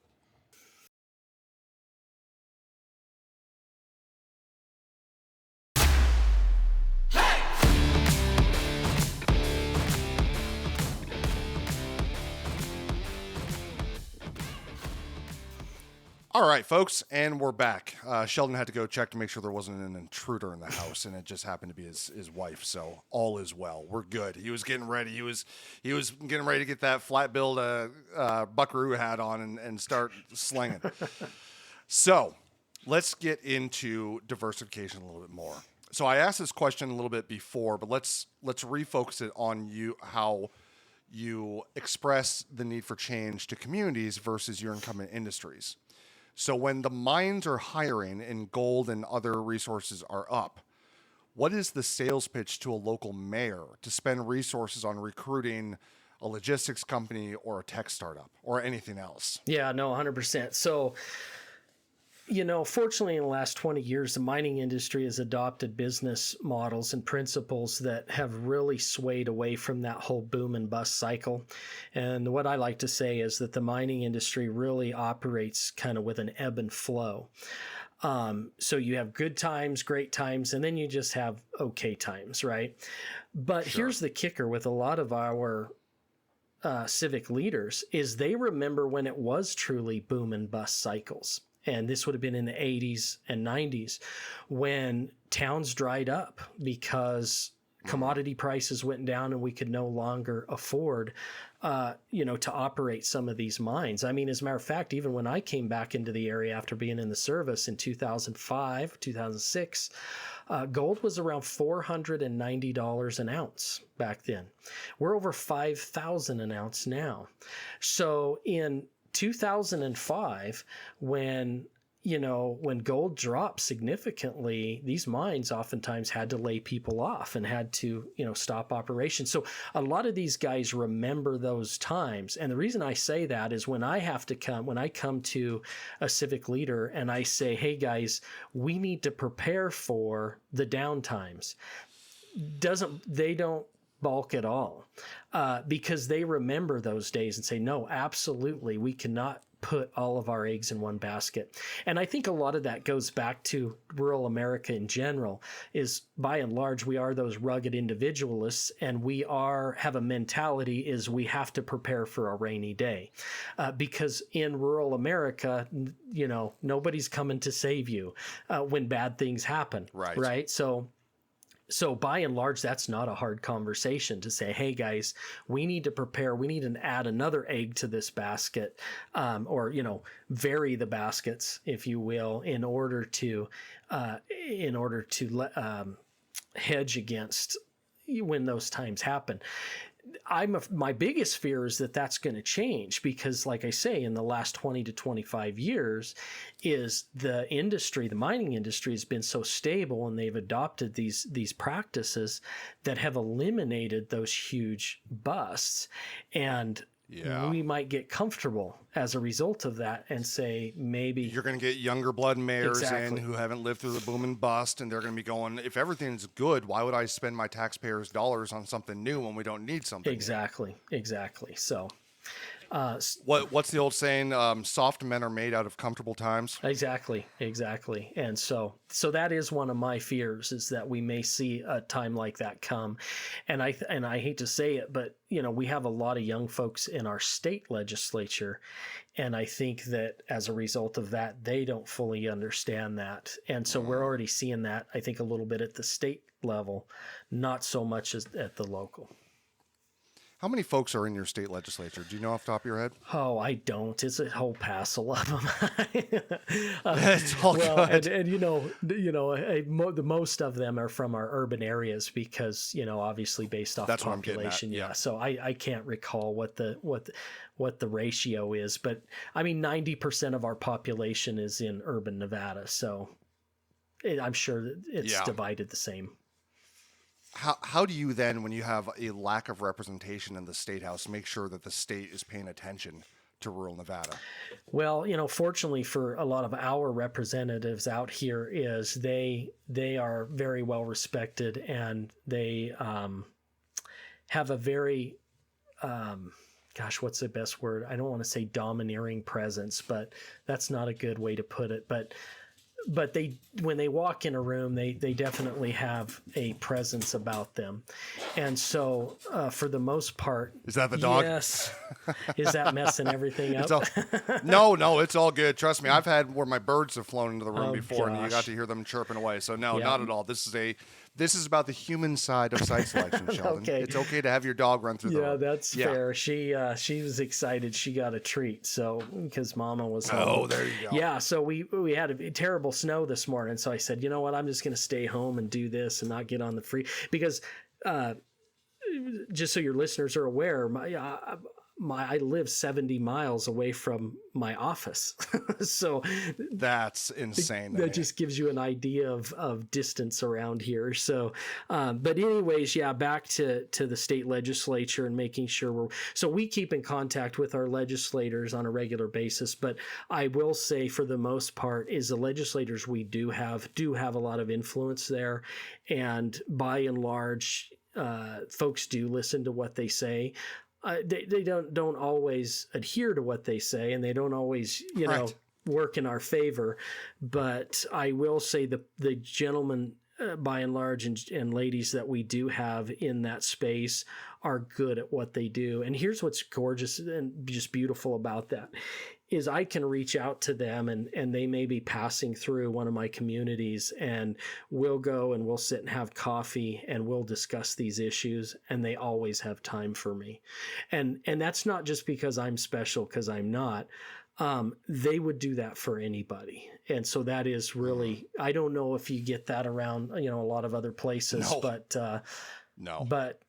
All right, folks, and we're back. Sheldon had to go check to make sure there wasn't an intruder in the house, and it just happened to be his wife. So all is well. We're good. He was getting ready. He was getting ready to get that flat-billed buckaroo hat on and start slinging. So let's get into diversification a little bit more. So I asked this question a little bit before, but let's refocus it on how you express the need for change to communities versus your incumbent industries. So when the mines are hiring and gold and other resources are up, what is the sales pitch to a local mayor to spend resources on recruiting a logistics company or a tech startup or anything else? Yeah, no, 100%. So, fortunately, in the last 20 years, the mining industry has adopted business models and principles that have really swayed away from that whole boom and bust cycle. And what I like to say is that the mining industry really operates kind of with an ebb and flow. So you have good times, great times, and then you just have okay times, right? But here's the kicker with a lot of our civic leaders is they remember when it was truly boom and bust cycles. And this would have been in the 80s and 90s when towns dried up because commodity prices went down and we could no longer afford, to operate some of these mines. I mean, as a matter of fact, even when I came back into the area after being in the service in 2005, 2006, gold was around $490 an ounce back then. We're over $5,000 an ounce now. So in 2005, when gold dropped significantly, these mines oftentimes had to lay people off and had to, stop operations. So a lot of these guys remember those times. And the reason I say that is when I come to a civic leader and I say, hey guys, we need to prepare for the down times. They don't balk at all because they remember those days and say, no, absolutely, we cannot put all of our eggs in one basket. And I think a lot of that goes back to rural America in general, is by and large, we are those rugged individualists, and we have a mentality is we have to prepare for a rainy day. Because in rural America, nobody's coming to save you when bad things happen. Right? So by and large, that's not a hard conversation to say, hey guys, we need to prepare. We need to add another egg to this basket, or vary the baskets, if you will, in order to hedge against when those times happen. My biggest fear is that that's going to change because, like I say, in the last 20 to 25 years, is the mining industry has been so stable, and they've adopted these practices that have eliminated those huge busts. And we might get comfortable as a result of that and say maybe you're going to get younger blood mayors in who haven't lived through the boom and bust, and they're going to be going, if everything's good, why would I spend my taxpayers' dollars on something new when we don't need something? Exactly. So what's the old saying? Soft men are made out of comfortable times. Exactly. And so that is one of my fears, is that we may see a time like that come. And I hate to say it, but we have a lot of young folks in our state legislature, and I think that as a result of that, they don't fully understand that. And so we're already seeing that, I think, a little bit at the state level, not so much as at the local. How many folks are in your state legislature? Do you know off the top of your head? Oh, I don't. It's a whole passel of them. It's all good. And the most of them are from our urban areas because, obviously based off That's population. What I'm getting at. Yeah. So I can't recall what the ratio is, but I mean, 90% of our population is in urban Nevada. So I'm sure that it's divided the same. How do you then, when you have a lack of representation in the state house, make sure that the state is paying attention to rural Nevada? Well, fortunately for a lot of our representatives out here, is they are very well respected, and they have a very what's the best word? I don't want to say domineering presence, but that's not a good way to put it. But when they walk in a room, they definitely have a presence about them. And so for the most part... Is that the dog? Yes. Is that messing everything up? No, it's all good. Trust me, I've had where my birds have flown into the room before, gosh. and you got to hear them chirping away. So no, not at all. This is a This is about the human side of site selection, Sheldon. Okay. It's okay to have your dog run through the room. That's fair. She was excited. She got a treat. So because Mama was home. Oh, there you go. Yeah. So we had a terrible snow this morning. So I said, you know what? I'm just going to stay home and do this and not get on the free because, just so your listeners are aware, I live 70 miles away from my office. So that's insane. That just gives you an idea of distance around here. So, but anyways, back to the state legislature and making sure we keep in contact with our legislators on a regular basis. But I will say for the most part is the legislators we do have a lot of influence there. And by and large, folks do listen to what they say. They don't always adhere to what they say, and they don't always, work in our favor. But I will say the gentlemen, by and large, and ladies that we do have in that space are good at what they do. And here's what's gorgeous and just beautiful about that is I can reach out to them and they may be passing through one of my communities and we'll go and we'll sit and have coffee and we'll discuss these issues, and they always have time for me. And that's not just because I'm special, because I'm not. They would do that for anybody. And so that is really, I don't know if you get that around, a lot of other places, but no. But,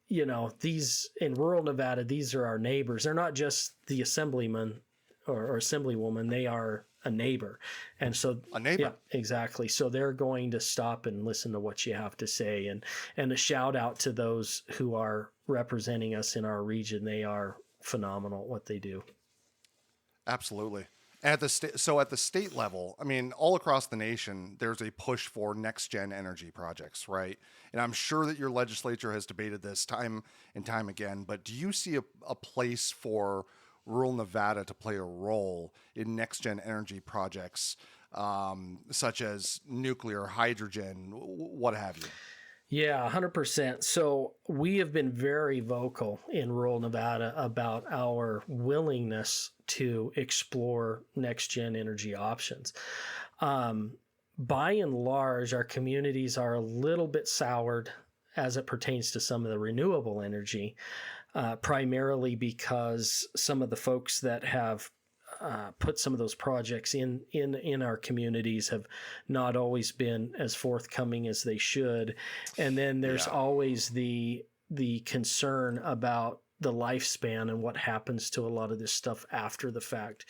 these in rural Nevada, these are our neighbors. They're not just the assemblyman or assemblywoman, they are a neighbor. And so a neighbor. Yeah, exactly. So they're going to stop and listen to what you have to say. And a shout out to those who are representing us in our region. They are phenomenal at what they do. Absolutely. And at the state level, I mean, all across the nation, there's a push for next gen energy projects, right? And I'm sure that your legislature has debated this time and time again, but do you see a place for rural Nevada to play a role in next gen energy projects, such as nuclear, hydrogen, what have you? Yeah, 100%. So we have been very vocal in rural Nevada about our willingness to explore next-gen energy options. By and large, our communities are a little bit soured as it pertains to some of the renewable energy, primarily because some of the folks that have put some of those projects in our communities have not always been as forthcoming as they should. And then there's always the concern about the lifespan and what happens to a lot of this stuff after the fact.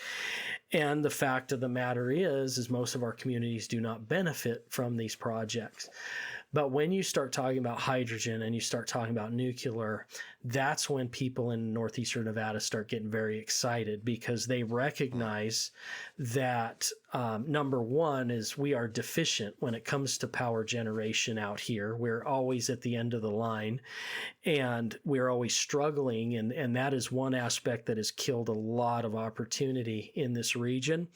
And the fact of the matter is most of our communities do not benefit from these projects. But when you start talking about hydrogen and you start talking about nuclear, that's when people in Northeastern Nevada start getting very excited, because they recognize that number one is we are deficient when it comes to power generation out here. We're always at the end of the line and we're always struggling. And that is one aspect that has killed a lot of opportunity in this region.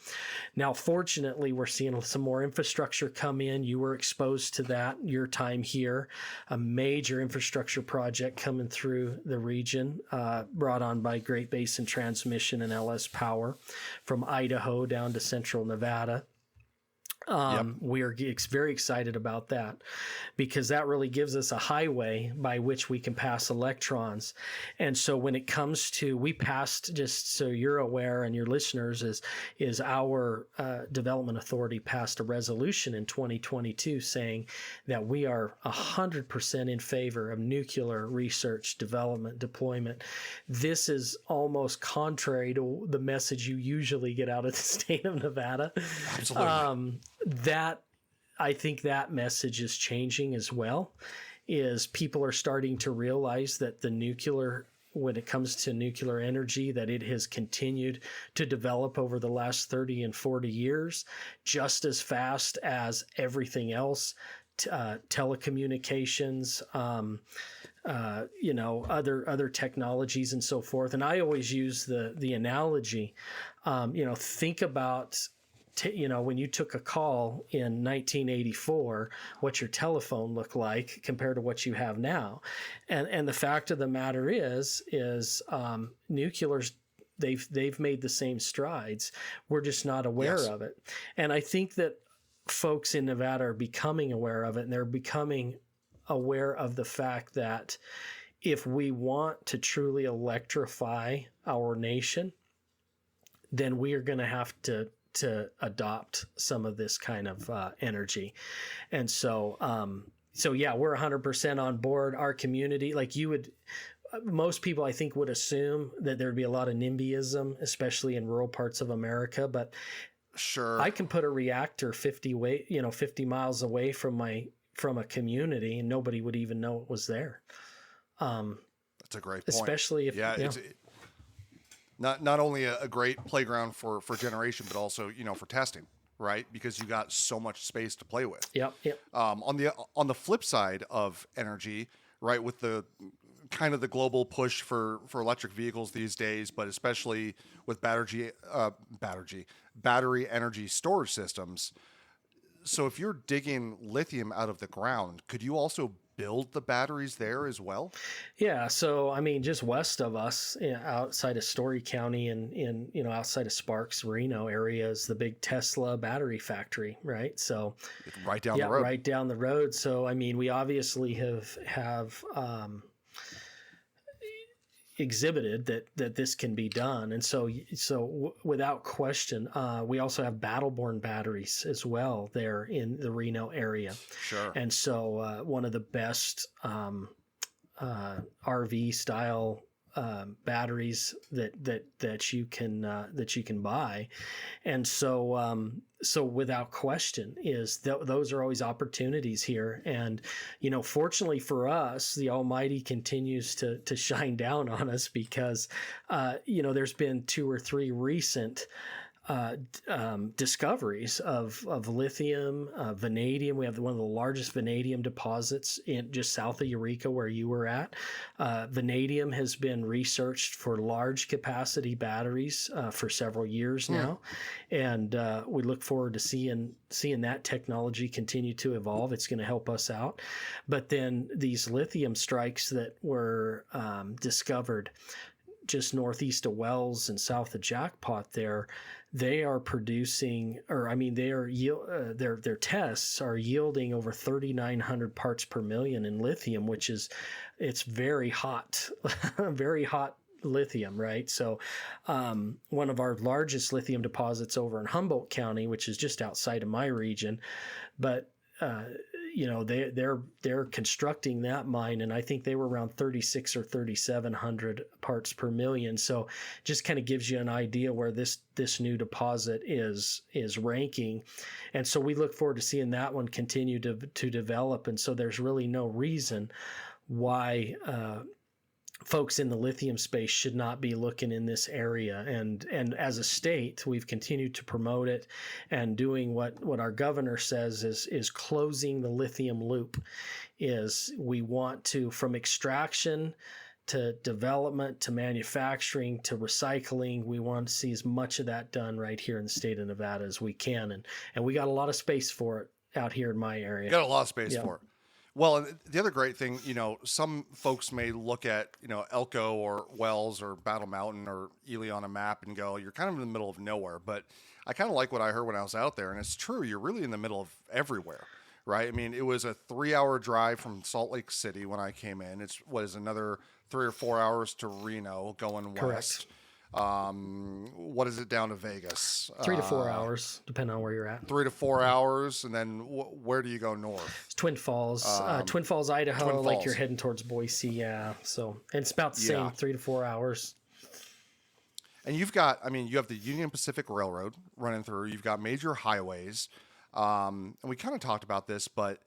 Now, fortunately, we're seeing some more infrastructure come in. You were exposed to that your time here, a major infrastructure project coming through the region, brought on by Great Basin Transmission and LS Power from Idaho down to central Nevada. We are very excited about that, because that really gives us a highway by which we can pass electrons. And so when it comes to, we passed, just so you're aware and your listeners, is our development authority passed a resolution in 2022 saying that we are 100% in favor of nuclear research, development, deployment. This is almost contrary to the message you usually get out of the state of Nevada. Absolutely. That I think that message is changing as well, is people are starting to realize that the nuclear, when it comes to nuclear energy, that it has continued to develop over the last 30 and 40 years, just as fast as everything else, telecommunications, other technologies and so forth. And I always use the analogy, think about, when you took a call in 1984, what your telephone looked like compared to what you have now. And the fact of the matter is nuclear's, they've made the same strides. We're just not aware of it. And I think that folks in Nevada are becoming aware of it, and they're becoming aware of the fact that if we want to truly electrify our nation, then we are going to have to adopt some of this kind of energy. And so, yeah, we're 100% on board. Our community, like most people I think would assume that there'd be a lot of NIMBYism, especially in rural parts of America, but sure, I can put a reactor 50 miles away from a community and nobody would even know it was there. That's a great point. Especially if, it's not only a great playground for generation, but also, for testing, right? Because you got so much space to play with. Yep. On the flip side of energy, right, with the kind of the global push for electric vehicles these days, but especially with battery energy storage systems. So if you're digging lithium out of the ground, could you also build the batteries there as well? Yeah. So, I mean, just west of us, outside of Story County and outside of Sparks, Reno area is the big Tesla battery factory, right? So it's right down the road. Right down the road. So, I mean, we obviously have exhibited that this can be done. And so without question, we also have battle-born batteries as well there in the Reno area. Sure. And so one of the best RV style batteries that you can buy. And so without question is those are always opportunities here. And, fortunately for us, the Almighty continues to shine down on us because, there's been 2 or 3 recent discoveries of lithium, vanadium. We have one of the largest vanadium deposits in just south of Eureka, where you were at. Vanadium has been researched for large capacity batteries for several years now, and we look forward to seeing that technology continue to evolve. It's going to help us out. But then these lithium strikes that were discovered just northeast of Wells and south of Jackpot there, they are producing, their tests are yielding over 3,900 parts per million in lithium, it's very hot, very hot lithium, right? So one of our largest lithium deposits over in Humboldt County, which is just outside of my region, but they're constructing that mine, and I think they were around 36 or 3,700 parts per million. So just kind of gives you an idea where this new deposit is ranking. And so we look forward to seeing that one continue to develop. And so there's really no reason why folks in the lithium space should not be looking in this area. And as a state, we've continued to promote it and doing what our governor says is closing the lithium loop. Is we want to, from extraction to development to manufacturing to recycling, we want to see as much of that done right here in the state of Nevada as we can. And we got a lot of space for it out here in my area. Got a lot of space for it. Well, and the other great thing, some folks may look at, Elko or Wells or Battle Mountain or Ely on a map and go, you're kind of in the middle of nowhere. But I kind of like what I heard when I was out there. And it's true. You're really in the middle of everywhere, right? I mean, it was a 3-hour drive from Salt Lake City when I came in. It's another 3 or 4 hours to Reno going west. Correct. What is it down to Vegas? 3 to 4 hours, depending on where you're at. 3 to 4 hours. And then where do you go north? It's Twin Falls, Idaho, Twin like Falls. you're heading towards Boise. Yeah. So, and it's about the same, 3 to 4 hours. And you have the Union Pacific Railroad running through, you've got major highways. And we kind of talked about this, but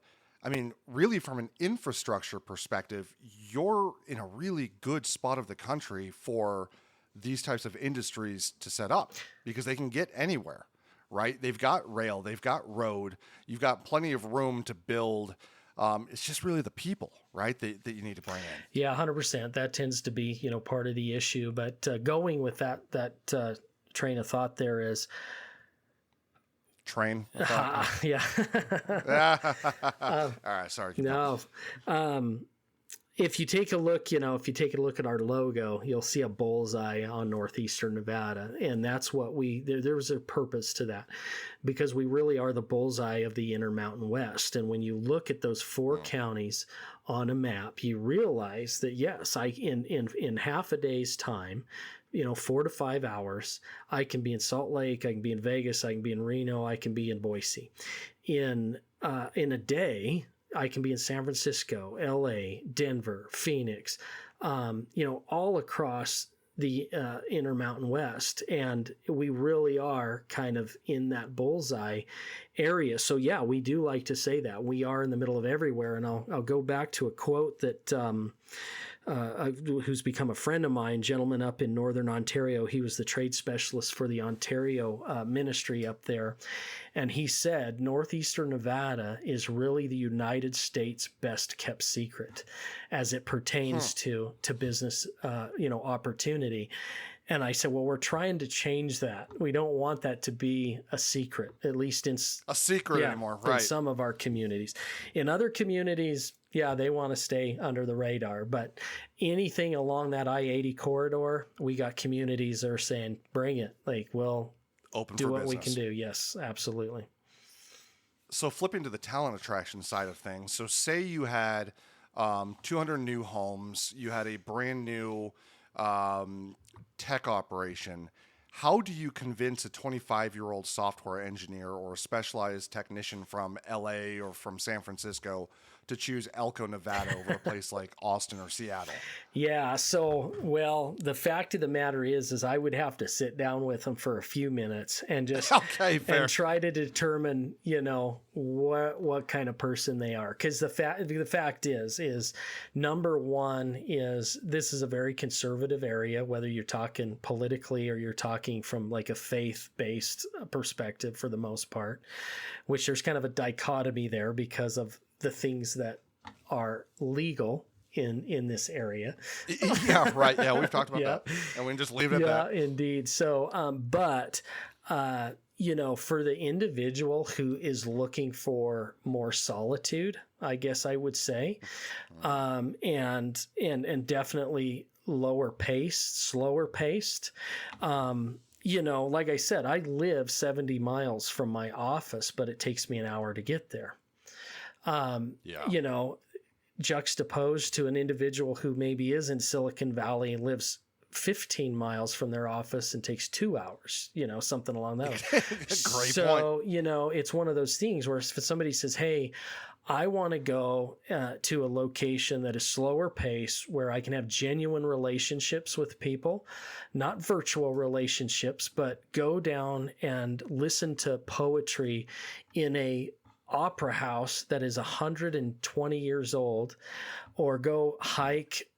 really from an infrastructure perspective, you're in a really good spot of the country for these types of industries to set up because they can get anywhere, right? They've got rail, they've got road, you've got plenty of room to build. It's just really the people, right, that you need to bring in. Yeah, 100%. That tends to be, part of the issue. But going with that train of thought there is... Train? Yeah. All right, sorry. No. if you take a look, if you take a look at our logo, you'll see a bullseye on Northeastern Nevada. And that's what there was a purpose to that, because we really are the bullseye of the Intermountain West. And when you look at those 4 counties on a map, you realize that, yes, in half a day's time, 4 to 5 hours, I can be in Salt Lake, I can be in Vegas, I can be in Reno, I can be in Boise. In a day, I can be in San Francisco, LA, Denver, Phoenix, all across the Intermountain West. And we really are kind of in that bullseye area. So yeah, we do like to say that we are in the middle of everywhere. And I'll go back to a quote that who's become a friend of mine, gentleman up in Northern Ontario. He was the trade specialist for the Ontario ministry up there. And he said, Northeastern Nevada is really the United States' best kept secret as it pertains to business, opportunity. And I said, well, we're trying to change that. We don't want that to be a secret, at least in a secret anymore, right? In some of our communities. In other communities, yeah, they want to stay under the radar. But anything along that I-80 corridor, we got communities that are saying, bring it. Like, we'll do what we can do. Yes, absolutely. So flipping to the talent attraction side of things. So say you had 200 new homes, you had a brand new tech operation. How do you convince a 25-year-old software engineer or a specialized technician from LA or from San Francisco to choose Elko, Nevada over a place like Austin or Seattle? Yeah. So, well, the fact of the matter is I would have to sit down with them for a few minutes and just and try to determine, what kind of person they are. Because the fact is number one is this is a very conservative area, whether you're talking politically or you're talking from like a faith-based perspective for the most part, which there's kind of a dichotomy there because of the things that are legal in this area. Yeah, right. Yeah, we've talked about that. And we can just leave it at that. Yeah, indeed. So, for the individual who is looking for more solitude, I guess I would say, and definitely slower paced, like I said, I live 70 miles from my office, but it takes me an hour to get there. Juxtaposed to an individual who maybe is in Silicon Valley and lives 15 miles from their office and takes 2 hours, something along those. Great point. So, it's one of those things where if somebody says, hey, I want to go to a location that is slower pace where I can have genuine relationships with people, not virtual relationships, but go down and listen to poetry in a opera house that is 120 years old, or go hike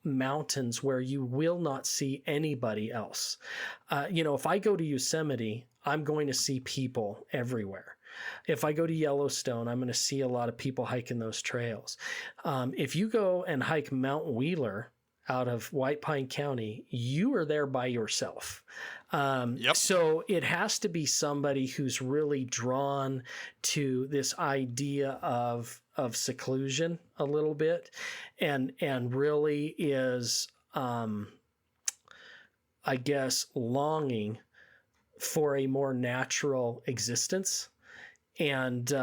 mountains where you will not see anybody else. If I go to Yosemite, I'm going to see people everywhere. If I go to Yellowstone, I'm going to see a lot of people hiking those trails. If you go and hike Mount Wheeler out of White Pine County, you are there by yourself. So it has to be somebody who's really drawn to this idea of seclusion a little bit and really is, I guess, longing for a more natural existence. And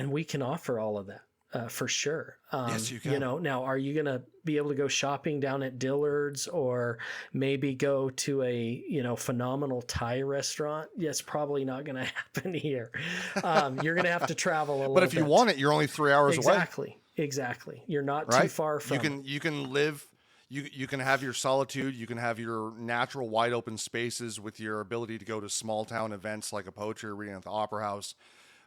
we can offer all of that. For sure. Yes, you can. Now, are you going to be able to go shopping down at Dillard's or maybe go to a, phenomenal Thai restaurant? That's probably not going to happen here. You're going to have to travel a little bit. But if you want it, you're only 3 hours away. Exactly. You're not too far from You can live, you can have your solitude, you can have your natural wide open spaces with your ability to go to small town events like a poetry reading at the Opera House.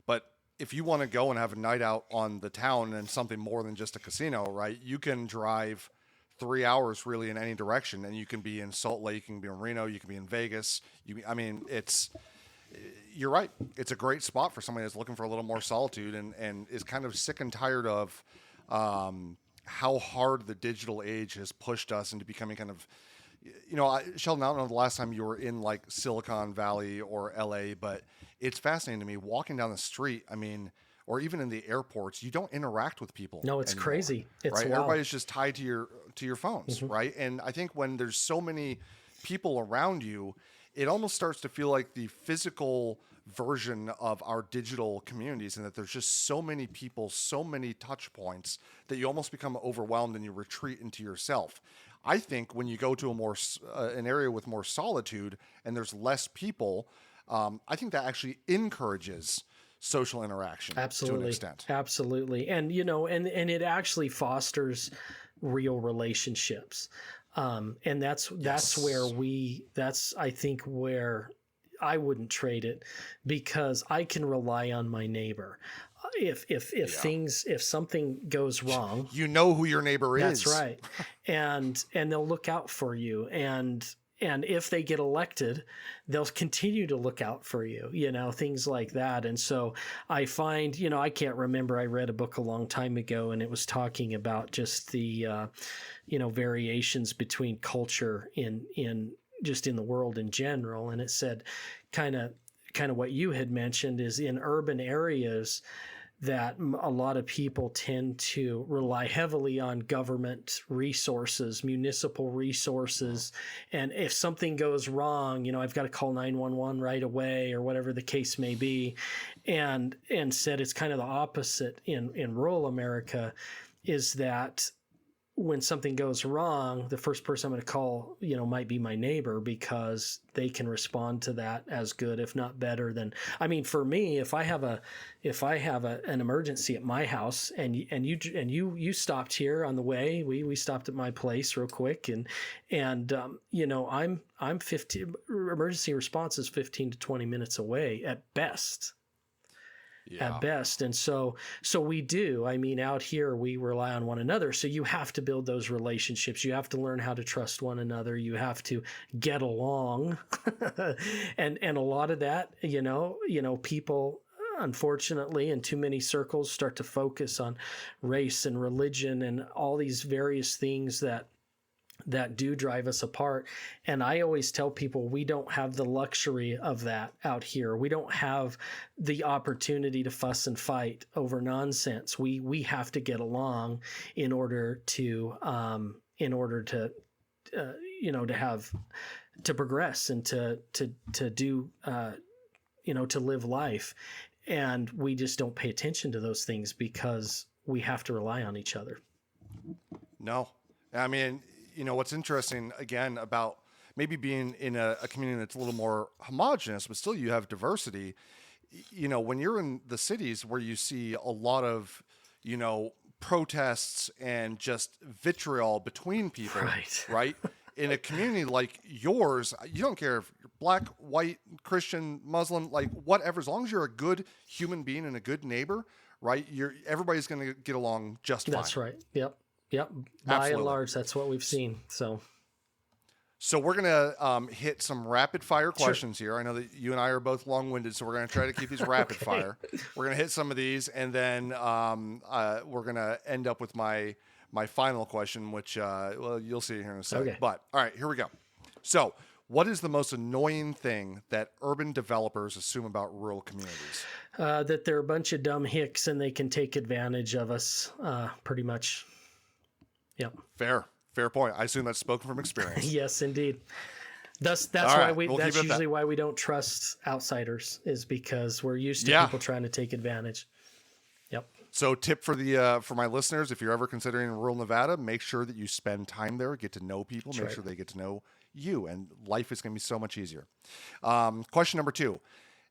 But if you want to go and have a night out on the town and something more than just a casino, right? You can drive 3 hours really in any direction, and you can be in Salt Lake, you can be in Reno, you can be in Vegas. You're right. It's a great spot for somebody that's looking for a little more solitude and is kind of sick and tired of how hard the digital age has pushed us into becoming kind of, Sheldon, I don't know the last time you were in like Silicon Valley or LA, but it's fascinating to me walking down the street. I mean, or even in the airports, you don't interact with people. No, it's anymore, crazy. It's right. wild. Everybody's just tied to your phones, right? And I think when there's so many people around you, it almost starts to feel like the physical version of our digital communities, and that there's just so many people, so many touch points that you almost become overwhelmed and you retreat into yourself. I think when you go to an area with more solitude and there's less people, I think that actually encourages social interaction Absolutely. to an extent. Absolutely. And, and it actually fosters real relationships. And that's where I think where I wouldn't trade it, because I can rely on my neighbor. If something goes wrong, you know who your neighbor is. That's right. And they'll look out for you. And if they get elected, they'll continue to look out for you, things like that. And so I find, I can't remember, I read a book a long time ago, and it was talking about just the, variations between culture in the world in general. And it said kind of what you had mentioned is in urban areas that a lot of people tend to rely heavily on government resources, municipal resources. And if something goes wrong, I've got to call 911 right away, or whatever the case may be. And said it's kind of the opposite in rural America, is that when something goes wrong, the first person I'm going to call, might be my neighbor, because they can respond to that as good, if not better than, for me, if I have an emergency at my house and you stopped here on the way, we stopped at my place real quick, and I'm 15, emergency response is 15 to 20 minutes away at best. Yeah. At best. And so we do. Out here, we rely on one another. So you have to build those relationships. You have to learn how to trust one another. You have to get along. and a lot of that, people, unfortunately, in too many circles, start to focus on race and religion and all these various things that do drive us apart. And I always tell people, we don't have the luxury of that out here. We don't have the opportunity to fuss and fight over nonsense. We have to get along in order to progress and to do, to live life. And we just don't pay attention to those things because we have to rely on each other. No, what's interesting, again, about maybe being in a community that's a little more homogenous, but still you have diversity, when you're in the cities where you see a lot of, protests and just vitriol between people, right? In a community like yours, you don't care if you're black, white, Christian, Muslim, like whatever, as long as you're a good human being and a good neighbor, right? Everybody's going to get along just fine. That's right. Yep. By and large, that's what we've seen. So we're going to hit some rapid fire questions here. I know that you and I are both long-winded, so we're going to try to keep these rapid fire. We're going to hit some of these, and then we're going to end up with my final question, which, you'll see here in a second. Okay. But all right, here we go. So what is the most annoying thing that urban developers assume about rural communities? That they're a bunch of dumb hicks and they can take advantage of us, pretty much. Yep. Fair point. I assume that's spoken from experience. Yes, indeed. That's why that's usually why we don't trust outsiders, is because we're used to people trying to take advantage. Yep. So tip for my listeners, if you're ever considering rural Nevada, make sure that you spend time there, get to know people, make sure they get to know you, and life is going to be so much easier. Question number 2.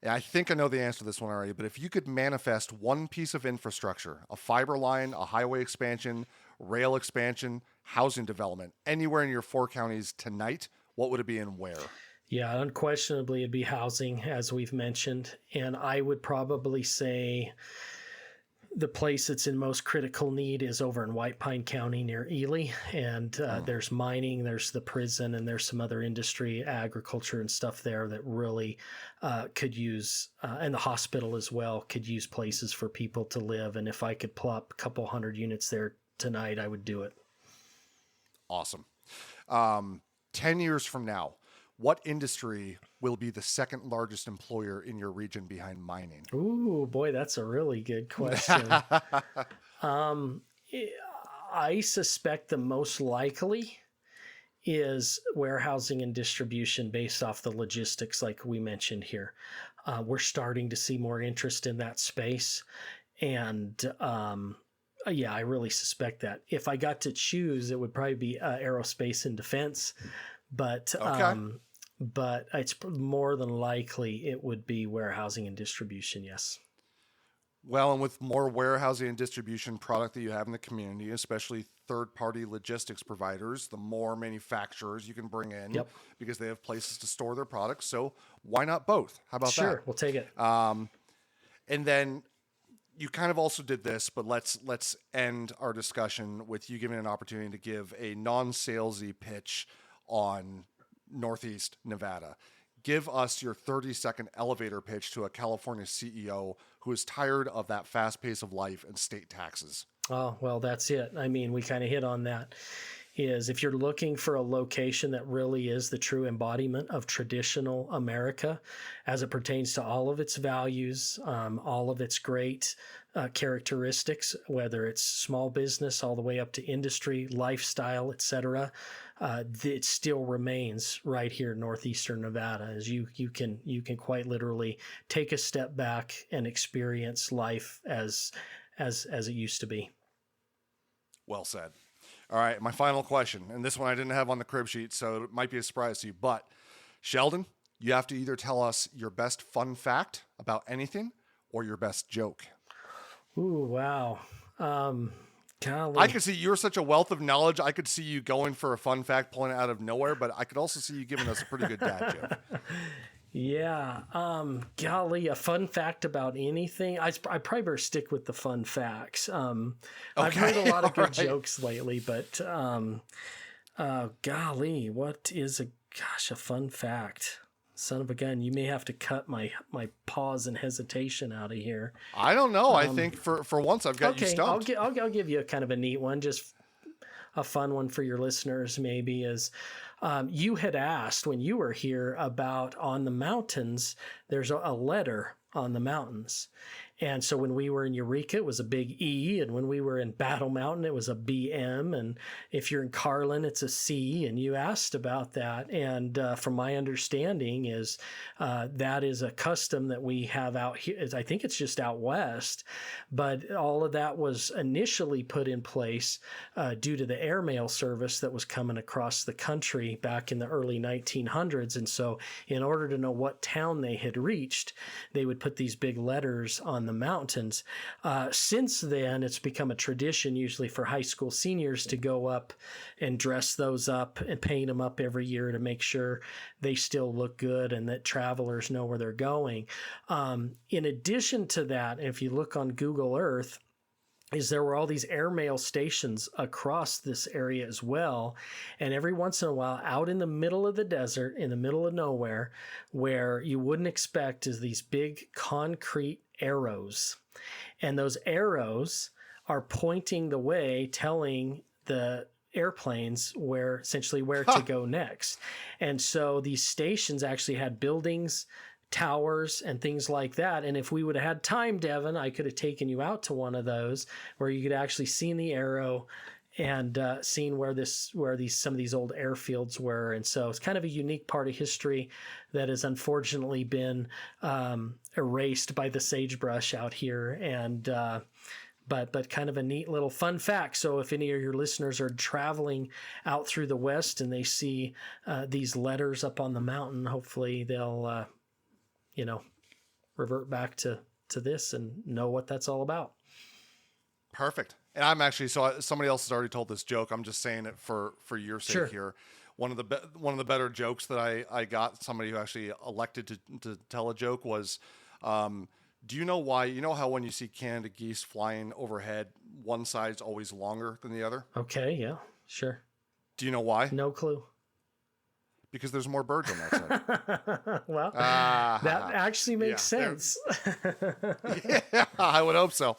And I think I know the answer to this one already, but if you could manifest one piece of infrastructure, a fiber line, a highway expansion, rail expansion, housing development, anywhere in your 4 counties tonight, what would it be and where? Yeah, unquestionably it'd be housing, as we've mentioned. And I would probably say the place that's in most critical need is over in White Pine County near Ely. And there's mining, there's the prison, and there's some other industry, agriculture and stuff there that really could use, and the hospital as well, could use places for people to live. And if I could plop a couple hundred units there tonight, I would do it. Awesome. 10 years from now, what industry will be the second largest employer in your region behind mining? Ooh, boy, that's a really good question. I suspect the most likely is warehousing and distribution based off the logistics like we mentioned here. We're starting to see more interest in that space. And yeah, I really suspect that. If I got to choose, it would probably be aerospace and defense. But but it's more than likely it would be warehousing and distribution, yes. Well, and with more warehousing and distribution product that you have in the community, especially third-party logistics providers, the more manufacturers you can bring in because they have places to store their products. So why not both? How about that? Sure, we'll take it. And then you kind of also did this, but let's end our discussion with you giving an opportunity to give a non-salesy pitch on Northeast Nevada. Give us your 30-second elevator pitch to a California CEO who is tired of that fast pace of life and state taxes. Oh, well, that's it. I mean, we kind of hit on that. Is if you're looking for a location that really is the true embodiment of traditional America as it pertains to all of its values, all of its great characteristics, whether it's small business all the way up to industry, lifestyle, etc., it still remains right here in Northeastern Nevada. As you can quite literally take a step back and experience life as it used to be. Well said. All right, my final question, and this one I didn't have on the crib sheet, so it might be a surprise to you, but Sheldon, you have to either tell us your best fun fact about anything or your best joke. Ooh, wow. Golly. I could see you're such a wealth of knowledge. I could see you going for a fun fact, pulling it out of nowhere, but I could also see you giving us a pretty good dad joke. Yeah. Golly, a fun fact about anything. I probably better stick with the fun facts. I've heard a lot of good jokes lately, but golly, what is a fun fact? Son of a gun, you may have to cut my pause and hesitation out of here. I don't know. I think for once I've got you stumped. I'll give you a kind of a neat one, just a fun one for your listeners maybe is you had asked when you were here about on the mountains, there's a letter on the mountains. And so when we were in Eureka, it was a big E. And when we were in Battle Mountain, it was a BM. And if you're in Carlin, it's a C. And you asked about that. And from my understanding is that is a custom that we have out here. I think it's just out west. But all of that was initially put in place due to the airmail service that was coming across the country back in the early 1900s. And so in order to know what town they had reached, they would put these big letters on the mountains. Since then, it's become a tradition usually for high school seniors to go up and dress those up and paint them up every year to make sure they still look good and that travelers know where they're going. In addition to that, if you look on Google Earth, is there were all these airmail stations across this area as well. And every once in a while, out in the middle of the desert, in the middle of nowhere, where you wouldn't expect is these big concrete arrows. And those arrows are pointing the way, telling the airplanes where to go next. And so these stations actually had buildings, towers, and things like that. And if we would have had time, Devin, I could have taken you out to one of those where you could actually see the arrow and seen where some of these old airfields were. And so it's kind of a unique part of history that has unfortunately been erased by the sagebrush out here. And but kind of a neat little fun fact. So if any of your listeners are traveling out through the West and they see these letters up on the mountain, hopefully they'll revert back to this and know what that's all about. Perfect. And I'm actually, so somebody else has already told this joke. I'm just saying it for your sake here. One of the better jokes that I got, somebody who actually elected to tell a joke was, do you know why? You know how when you see Canada geese flying overhead, one side's always longer than the other? Okay. Yeah, sure. Do you know why? No clue. Because there's more birds on that side. Well, that actually makes sense. Yeah, I would hope so.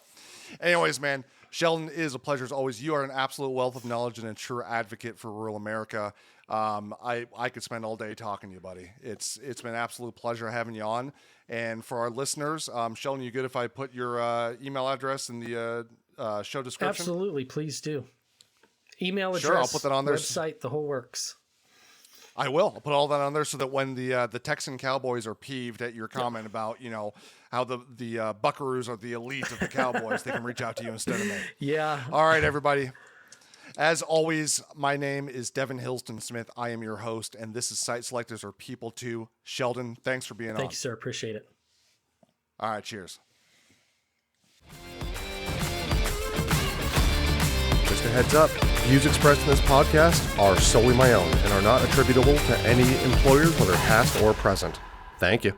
Anyways, man, Sheldon, it is a pleasure as always. You are an absolute wealth of knowledge and a true advocate for rural America. I could spend all day talking to you, buddy. It's been an absolute pleasure having you on. And for our listeners, Sheldon, you good if I put your email address in the show description? Absolutely, please do. Email address, sure, I'll put that on there. Website, the whole works. I will. I'll put all that on there so that when the Texan Cowboys are peeved at your comment about, how the Buckaroos are the elite of the Cowboys, they can reach out to you instead of me. Yeah. All right, everybody. As always, my name is Devin Hillsdon-Smith. I am your host, and this is Site Selectors Are People Too. Sheldon, thanks for being on. Thank you, sir. Appreciate it. All right, cheers. Just a heads up, views expressed in this podcast are solely my own and are not attributable to any employers, whether past or present. Thank you.